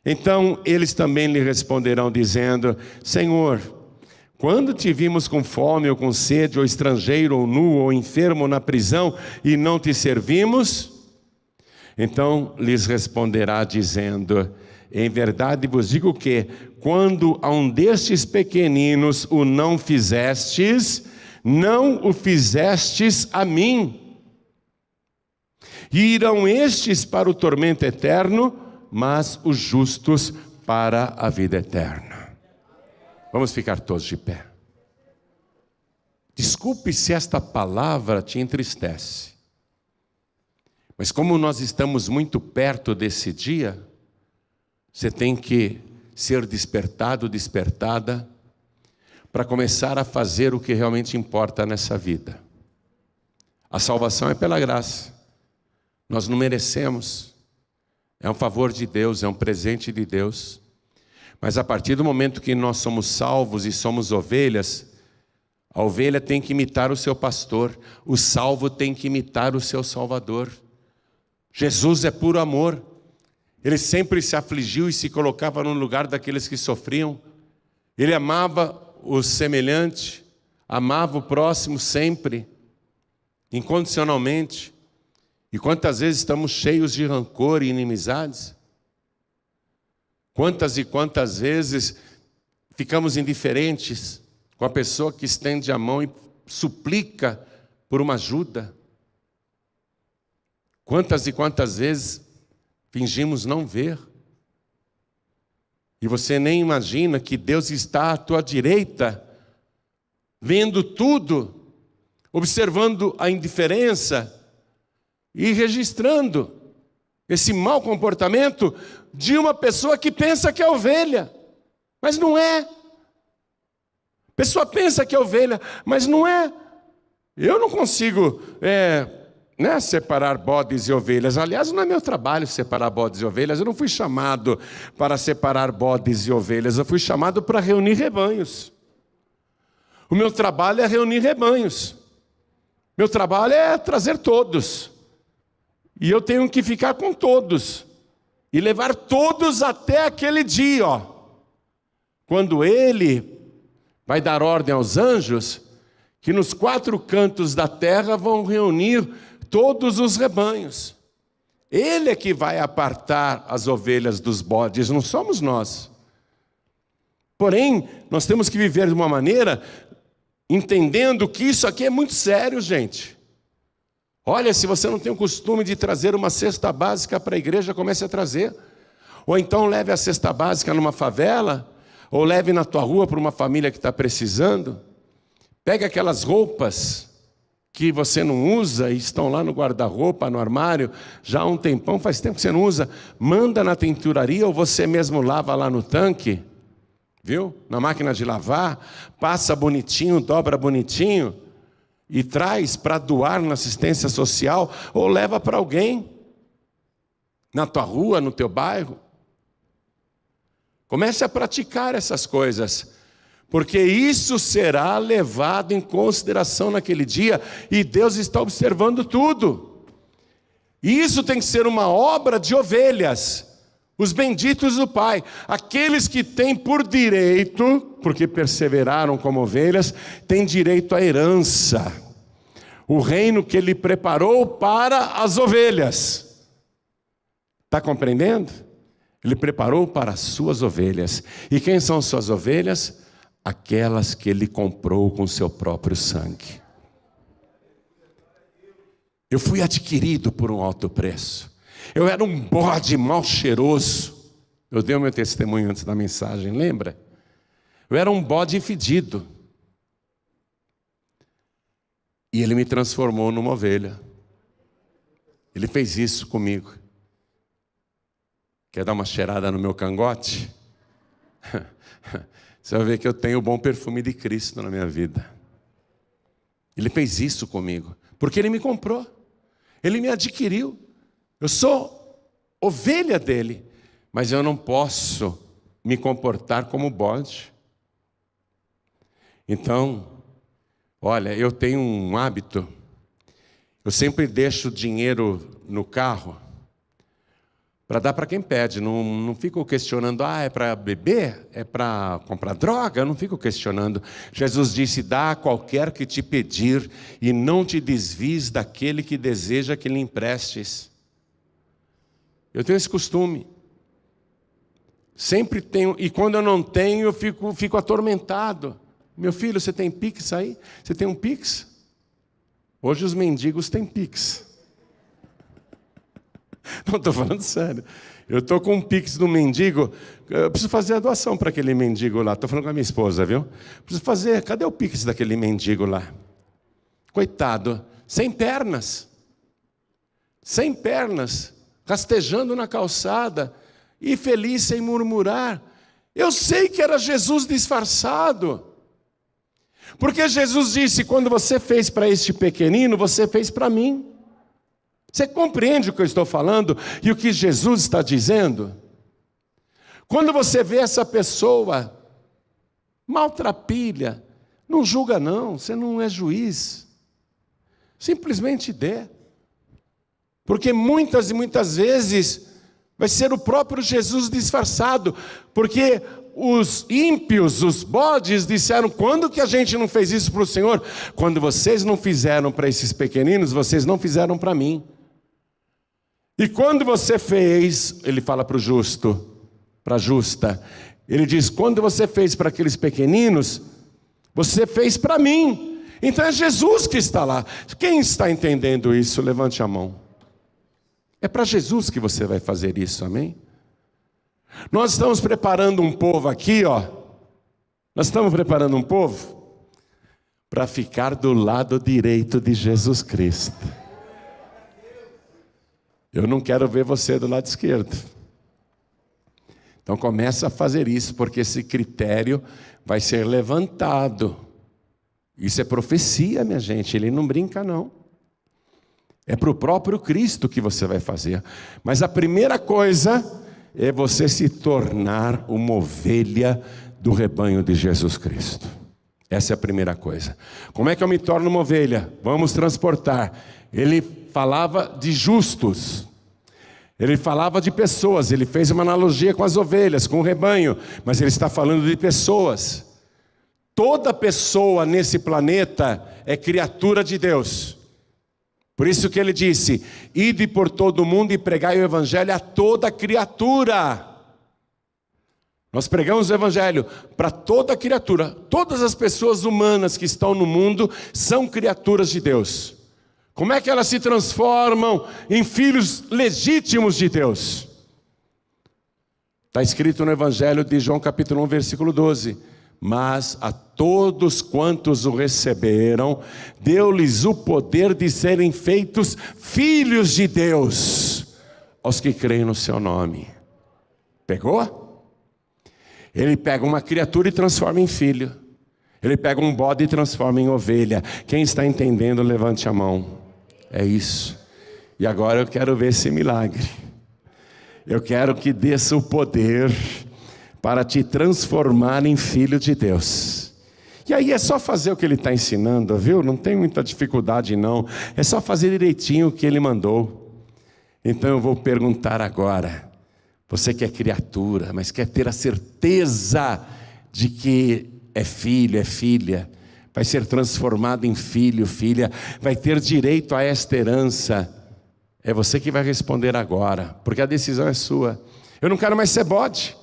Então eles também lhe responderão, dizendo: Senhor, quando te vimos com fome ou com sede, ou estrangeiro, ou nu, ou enfermo, ou na prisão, e não te servimos? Então lhes responderá, dizendo: em verdade vos digo que, quando a um destes pequeninos o não fizestes, não o fizestes a mim. E irão estes para o tormento eterno, mas os justos para a vida eterna. Vamos ficar todos de pé. Desculpe se esta palavra te entristece, mas como nós estamos muito perto desse dia, você tem que ser despertado, despertada, para começar a fazer o que realmente importa nessa vida. A salvação é pela graça. Nós não merecemos. É um favor de Deus, é um presente de Deus. Mas a partir do momento que nós somos salvos e somos ovelhas, a ovelha tem que imitar o seu pastor, o salvo tem que imitar o seu Salvador. Jesus é puro amor. Ele sempre se afligiu e se colocava no lugar daqueles que sofriam. Ele amava o semelhante, amava o próximo sempre, incondicionalmente. E quantas vezes estamos cheios de rancor e inimizades? Quantas e quantas vezes ficamos indiferentes com a pessoa que estende a mão e suplica por uma ajuda? Quantas e quantas vezes fingimos não ver? E você nem imagina que Deus está à tua direita, vendo tudo, observando a indiferença e registrando esse mau comportamento de uma pessoa que pensa que é ovelha, mas não é. A pessoa pensa que é ovelha, mas não é. Eu não consigo separar bodes e ovelhas. Aliás, não é meu trabalho separar bodes e ovelhas. Eu não fui chamado para separar bodes e ovelhas. Eu fui chamado para reunir rebanhos. O meu trabalho é reunir rebanhos. Meu trabalho é trazer todos. E eu tenho que ficar com todos. E levar todos até aquele dia, quando Ele vai dar ordem aos anjos, que nos 4 cantos da terra vão reunir todos os rebanhos. Ele é que vai apartar as ovelhas dos bodes, não somos nós. Porém, nós temos que viver de uma maneira entendendo que isso aqui é muito sério, gente. Olha, se você não tem o costume de trazer uma cesta básica para a igreja, comece a trazer. Ou então leve a cesta básica numa favela, ou leve na tua rua para uma família que está precisando. Pegue aquelas roupas que você não usa e estão lá no guarda-roupa, no armário, já há um tempão, faz tempo que você não usa. Manda na tinturaria ou você mesmo lava lá no tanque, viu? Na máquina de lavar, passa bonitinho, dobra bonitinho e traz para doar na assistência social ou leva para alguém na tua rua, no teu bairro. Comece a praticar essas coisas, porque isso será levado em consideração naquele dia, e Deus está observando tudo. E isso tem que ser uma obra de ovelhas, os benditos do Pai, aqueles que têm por direito, porque perseveraram como ovelhas, têm direito à herança, o reino que Ele preparou para as ovelhas. Está compreendendo? Ele preparou para as suas ovelhas. E quem são suas ovelhas? Aquelas que Ele comprou com o seu próprio sangue. Eu fui adquirido por um alto preço. Eu era um bode mal cheiroso. Eu dei o meu testemunho antes da mensagem, lembra? Eu era um bode fedido. E Ele me transformou numa ovelha. Ele fez isso comigo. Quer dar uma cheirada no meu cangote? Você vai ver que eu tenho o bom perfume de Cristo na minha vida. Ele fez isso comigo, porque Ele me comprou. Ele me adquiriu. Eu sou ovelha dele, mas eu não posso me comportar como bode. Então, olha, eu tenho um hábito. Eu sempre deixo dinheiro no carro para dar para quem pede. Não fico questionando, é para beber? É para comprar droga? Eu não fico questionando. Jesus disse, dá a qualquer que te pedir e não te desvies daquele que deseja que lhe emprestes. Eu tenho esse costume. Sempre tenho, e quando eu não tenho, eu fico atormentado. Meu filho, você tem Pix aí? Você tem um Pix? Hoje os mendigos têm Pix. Não, estou falando sério. Eu estou com um Pix do mendigo. Eu preciso fazer a doação para aquele mendigo lá. Estou falando com a minha esposa, viu? Preciso fazer. Cadê o Pix daquele mendigo lá? Coitado, sem pernas. Sem pernas. Rastejando na calçada. E feliz sem murmurar. Eu sei que era Jesus disfarçado. Porque Jesus disse, quando você fez para este pequenino, você fez para mim. Você compreende o que eu estou falando e o que Jesus está dizendo? Quando você vê essa pessoa maltrapilha, não julga não, você não é juiz. Simplesmente dê. Porque muitas e muitas vezes vai ser o próprio Jesus disfarçado, porque os ímpios, os bodes disseram, quando que a gente não fez isso para o Senhor? Quando vocês não fizeram para esses pequeninos, vocês não fizeram para mim. E quando você fez, ele fala para o justo, para a justa, ele diz, quando você fez para aqueles pequeninos, você fez para mim. Então é Jesus que está lá. Quem está entendendo isso? Levante a mão. É para Jesus que você vai fazer isso, amém? Nós estamos preparando um povo aqui, ó. Nós estamos preparando um povo para ficar do lado direito de Jesus Cristo. Eu não quero ver você do lado esquerdo. Então começa a fazer isso, porque esse critério vai ser levantado. Isso é profecia, minha gente, ele não brinca não. É para o próprio Cristo que você vai fazer. Mas a primeira coisa é você se tornar uma ovelha do rebanho de Jesus Cristo. Essa é a primeira coisa. Como é que eu me torno uma ovelha? Vamos transportar. Ele falava de justos. Ele falava de pessoas. Ele fez uma analogia com as ovelhas, com o rebanho. Mas ele está falando de pessoas. Toda pessoa nesse planeta é criatura de Deus. Por isso que ele disse, ide por todo o mundo e pregai o evangelho a toda criatura. Nós pregamos o evangelho para toda criatura. Todas as pessoas humanas que estão no mundo são criaturas de Deus. Como é que elas se transformam em filhos legítimos de Deus? Está escrito no evangelho de João capítulo 1, versículo 12. Mas a todos quantos o receberam, deu-lhes o poder de serem feitos filhos de Deus, aos que creem no seu nome. Pegou? Ele pega uma criatura e transforma em filho. Ele pega um bode e transforma em ovelha. Quem está entendendo, levante a mão. É isso. E agora eu quero ver esse milagre. Eu quero que desça o poder para te transformar em filho de Deus. E aí é só fazer o que ele está ensinando, viu? Não tem muita dificuldade não. É só fazer direitinho o que ele mandou. Então eu vou perguntar agora. Você que é criatura, mas quer ter a certeza de que é filho, é filha, vai ser transformado em filho, filha, vai ter direito a esta herança. É você que vai responder agora, porque a decisão é sua. Eu não quero mais ser bode.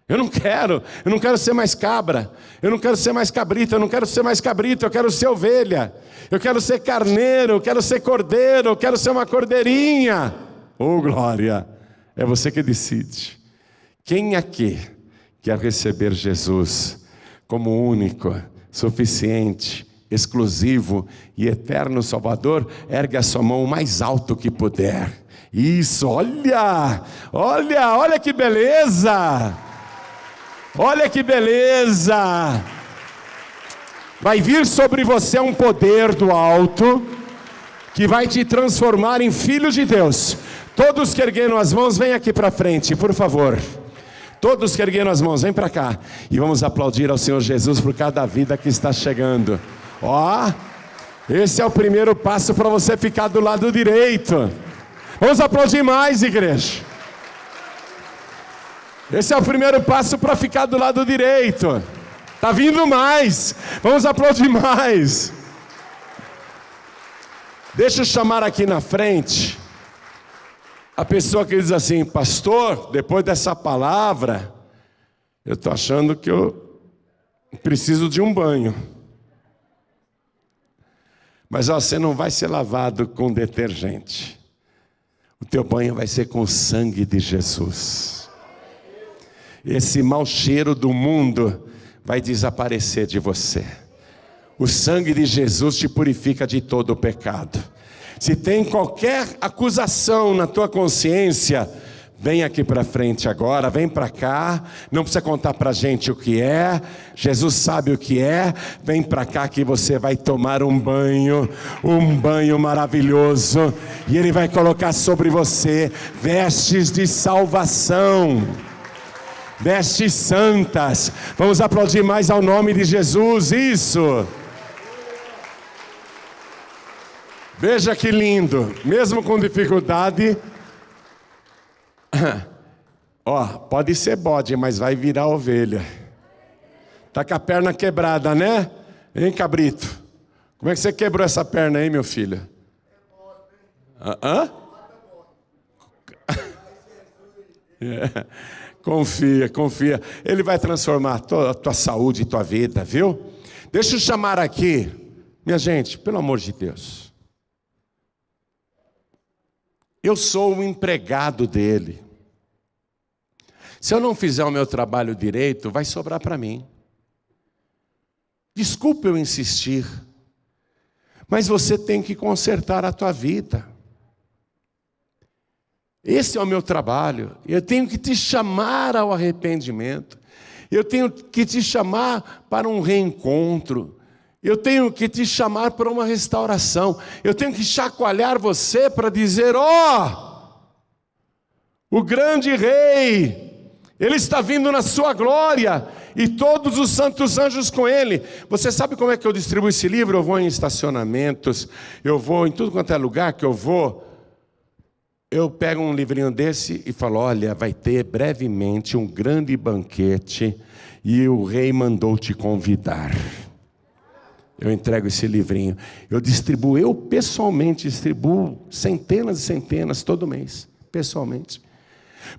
Eu não quero ser mais cabra, eu não quero ser mais cabrita, eu não quero ser mais cabrito, eu quero ser ovelha, eu quero ser carneiro, eu quero ser cordeiro, eu quero ser uma cordeirinha. Oh glória, é você que decide. Quem aqui quer receber Jesus como único, suficiente, exclusivo e eterno Salvador, ergue a sua mão o mais alto que puder. Isso, olha que beleza! Olha que beleza! Vai vir sobre você um poder do alto, que vai te transformar em filho de Deus. Todos que ergueram as mãos, vem aqui para frente, por favor. Todos que ergueram as mãos, vem para cá. E vamos aplaudir ao Senhor Jesus por cada vida que está chegando. Ó, esse é o primeiro passo para você ficar do lado direito. Vamos aplaudir mais, igreja. Esse é o primeiro passo para ficar do lado direito. Está vindo mais. Vamos aplaudir mais. Deixa eu chamar aqui na frente a pessoa que diz assim: pastor, depois dessa palavra, eu estou achando que eu preciso de um banho. Mas ó, você não vai ser lavado com detergente. O teu banho vai ser com o sangue de Jesus. Esse mau cheiro do mundo vai desaparecer de você. O sangue de Jesus te purifica de todo o pecado. Se tem qualquer acusação na tua consciência, vem aqui para frente agora, vem para cá. Não precisa contar para a gente o que é. Jesus sabe o que é. Vem para cá que você vai tomar um banho maravilhoso. E Ele vai colocar sobre você vestes de salvação. Vestes santas. Vamos aplaudir mais ao nome de Jesus. Isso. Veja que lindo. Mesmo com dificuldade. Ó, pode ser bode, mas vai virar ovelha. Tá com a perna quebrada, né? Hein, cabrito? Como é que você quebrou essa perna aí, meu filho? Hã? É. Confia. Ele vai transformar a tua saúde e tua vida, viu? Deixa eu chamar aqui, minha gente, pelo amor de Deus. Eu sou o empregado dele. Se eu não fizer o meu trabalho direito, vai sobrar para mim. Desculpe eu insistir, mas você tem que consertar a tua vida. Esse é o meu trabalho. Eu tenho que te chamar ao arrependimento. Eu tenho que te chamar para um reencontro. Eu tenho que te chamar para uma restauração. Eu tenho que chacoalhar você para dizer: ó, o grande rei, ele está vindo na sua glória, e todos os santos anjos com ele. Você sabe como é que eu distribuo esse livro? Eu vou em estacionamentos, eu vou em tudo quanto é lugar que eu vou. Eu pego um livrinho desse e falo: olha, vai ter brevemente um grande banquete e o rei mandou te convidar. Eu entrego esse livrinho. Eu pessoalmente distribuo centenas e centenas todo mês, pessoalmente.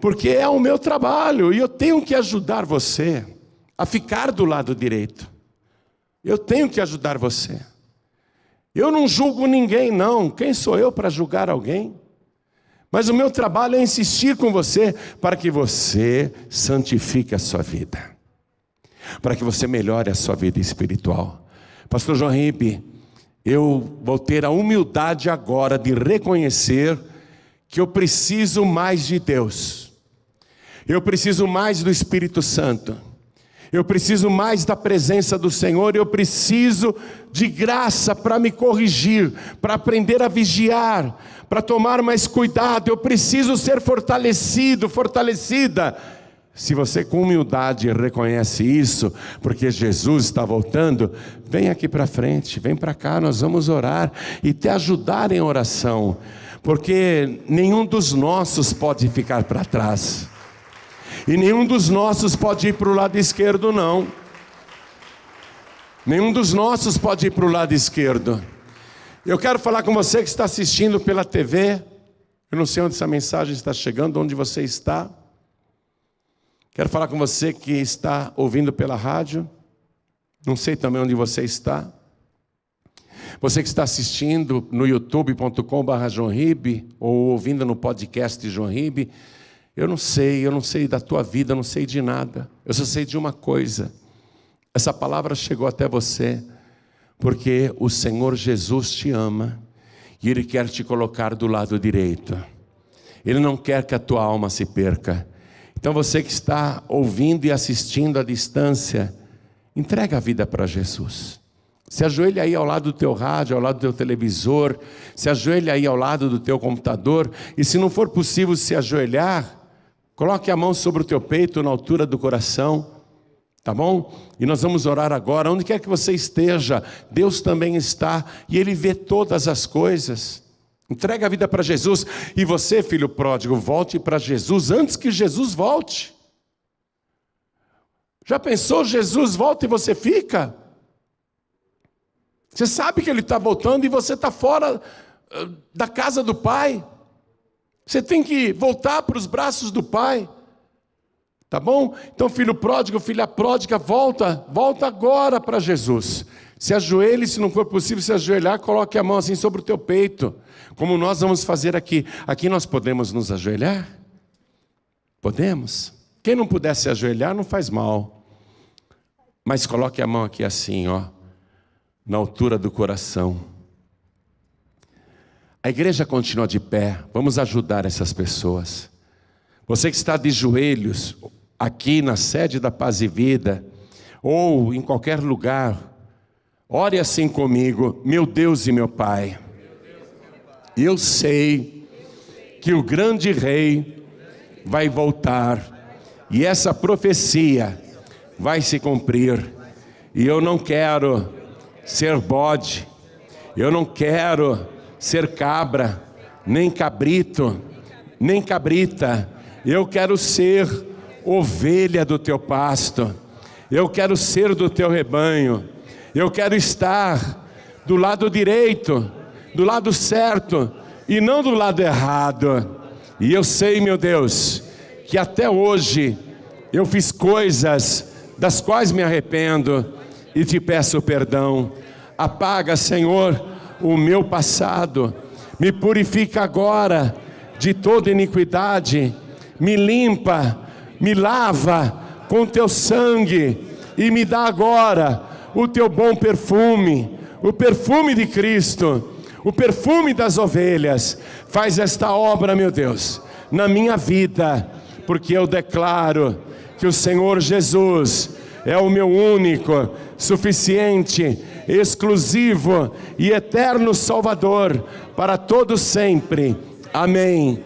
Porque é o meu trabalho e eu tenho que ajudar você a ficar do lado direito. Eu tenho que ajudar você. Eu não julgo ninguém, não. Quem sou eu para julgar alguém? Mas o meu trabalho é insistir com você para que você santifique a sua vida, para que você melhore a sua vida espiritual. Pastor João Ribe, eu vou ter a humildade agora de reconhecer que eu preciso mais de Deus. Eu preciso mais do Espírito Santo. Eu preciso mais da presença do Senhor. Eu preciso de graça para me corrigir, para aprender a vigiar, para tomar mais cuidado. Eu preciso ser fortalecido, fortalecida. Se você com humildade reconhece isso, porque Jesus está voltando, vem aqui para frente, vem para cá, nós vamos orar e te ajudar em oração, porque nenhum dos nossos pode ficar para trás, e nenhum dos nossos pode ir para o lado esquerdo, não. Nenhum dos nossos pode ir para o lado esquerdo. Eu quero falar com você que está assistindo pela TV, eu não sei onde essa mensagem está chegando, onde você está. Quero falar com você que está ouvindo pela rádio, não sei também onde você está. Você que está assistindo no youtube.com/JoãoRibe, ou ouvindo no podcast João Ribe, eu não sei da tua vida, eu não sei de nada. Eu só sei de uma coisa: Essa palavra chegou até você porque o Senhor Jesus te ama e Ele quer te colocar do lado direito. Ele não quer que a tua alma se perca. Então você que está ouvindo e assistindo à distância, entrega a vida para Jesus. Se ajoelha aí ao lado do teu rádio, ao lado do teu televisor, se ajoelha aí ao lado do teu computador, e se não for possível se ajoelhar, coloque a mão sobre o teu peito, na altura do coração, tá bom? E nós vamos orar agora. Onde quer que você esteja, Deus também está, e Ele vê todas as coisas. Entrega a vida para Jesus. E você, filho pródigo, volte para Jesus antes que Jesus volte. Já pensou, Jesus volta e você fica? Você sabe que Ele está voltando e você está fora da casa do Pai. Você tem que voltar para os braços do Pai. Tá bom? Então, filho pródigo, filha pródiga, volta agora para Jesus. Se ajoelhe, se não for possível se ajoelhar, coloque a mão assim sobre o teu peito, como nós vamos fazer aqui. Aqui nós podemos nos ajoelhar? Podemos. Quem não puder se ajoelhar, não faz mal. Mas coloque a mão aqui assim, ó, na altura do coração. A igreja continua de pé, vamos ajudar essas pessoas. Você que está de joelhos, aqui na sede da Paz e Vida, ou em qualquer lugar, ore assim comigo: meu Deus e meu Pai, eu sei que o grande rei vai voltar, e essa profecia vai se cumprir, e eu não quero ser bode, eu não quero ser cabra, nem cabrito, nem cabrita, eu quero ser ovelha do teu pasto, eu quero ser do teu rebanho, eu quero estar do lado direito, do lado certo, e não do lado errado. E eu sei, meu Deus, que até hoje eu fiz coisas das quais me arrependo e te peço perdão. Apaga, Senhor, o meu passado, me purifica agora de toda iniquidade, me limpa, me lava com teu sangue e me dá agora o teu bom perfume, o perfume de Cristo, o perfume das ovelhas. Faz esta obra, meu Deus, na minha vida, porque eu declaro que o Senhor Jesus é o meu único, suficiente, exclusivo e eterno Salvador para todo sempre. Amém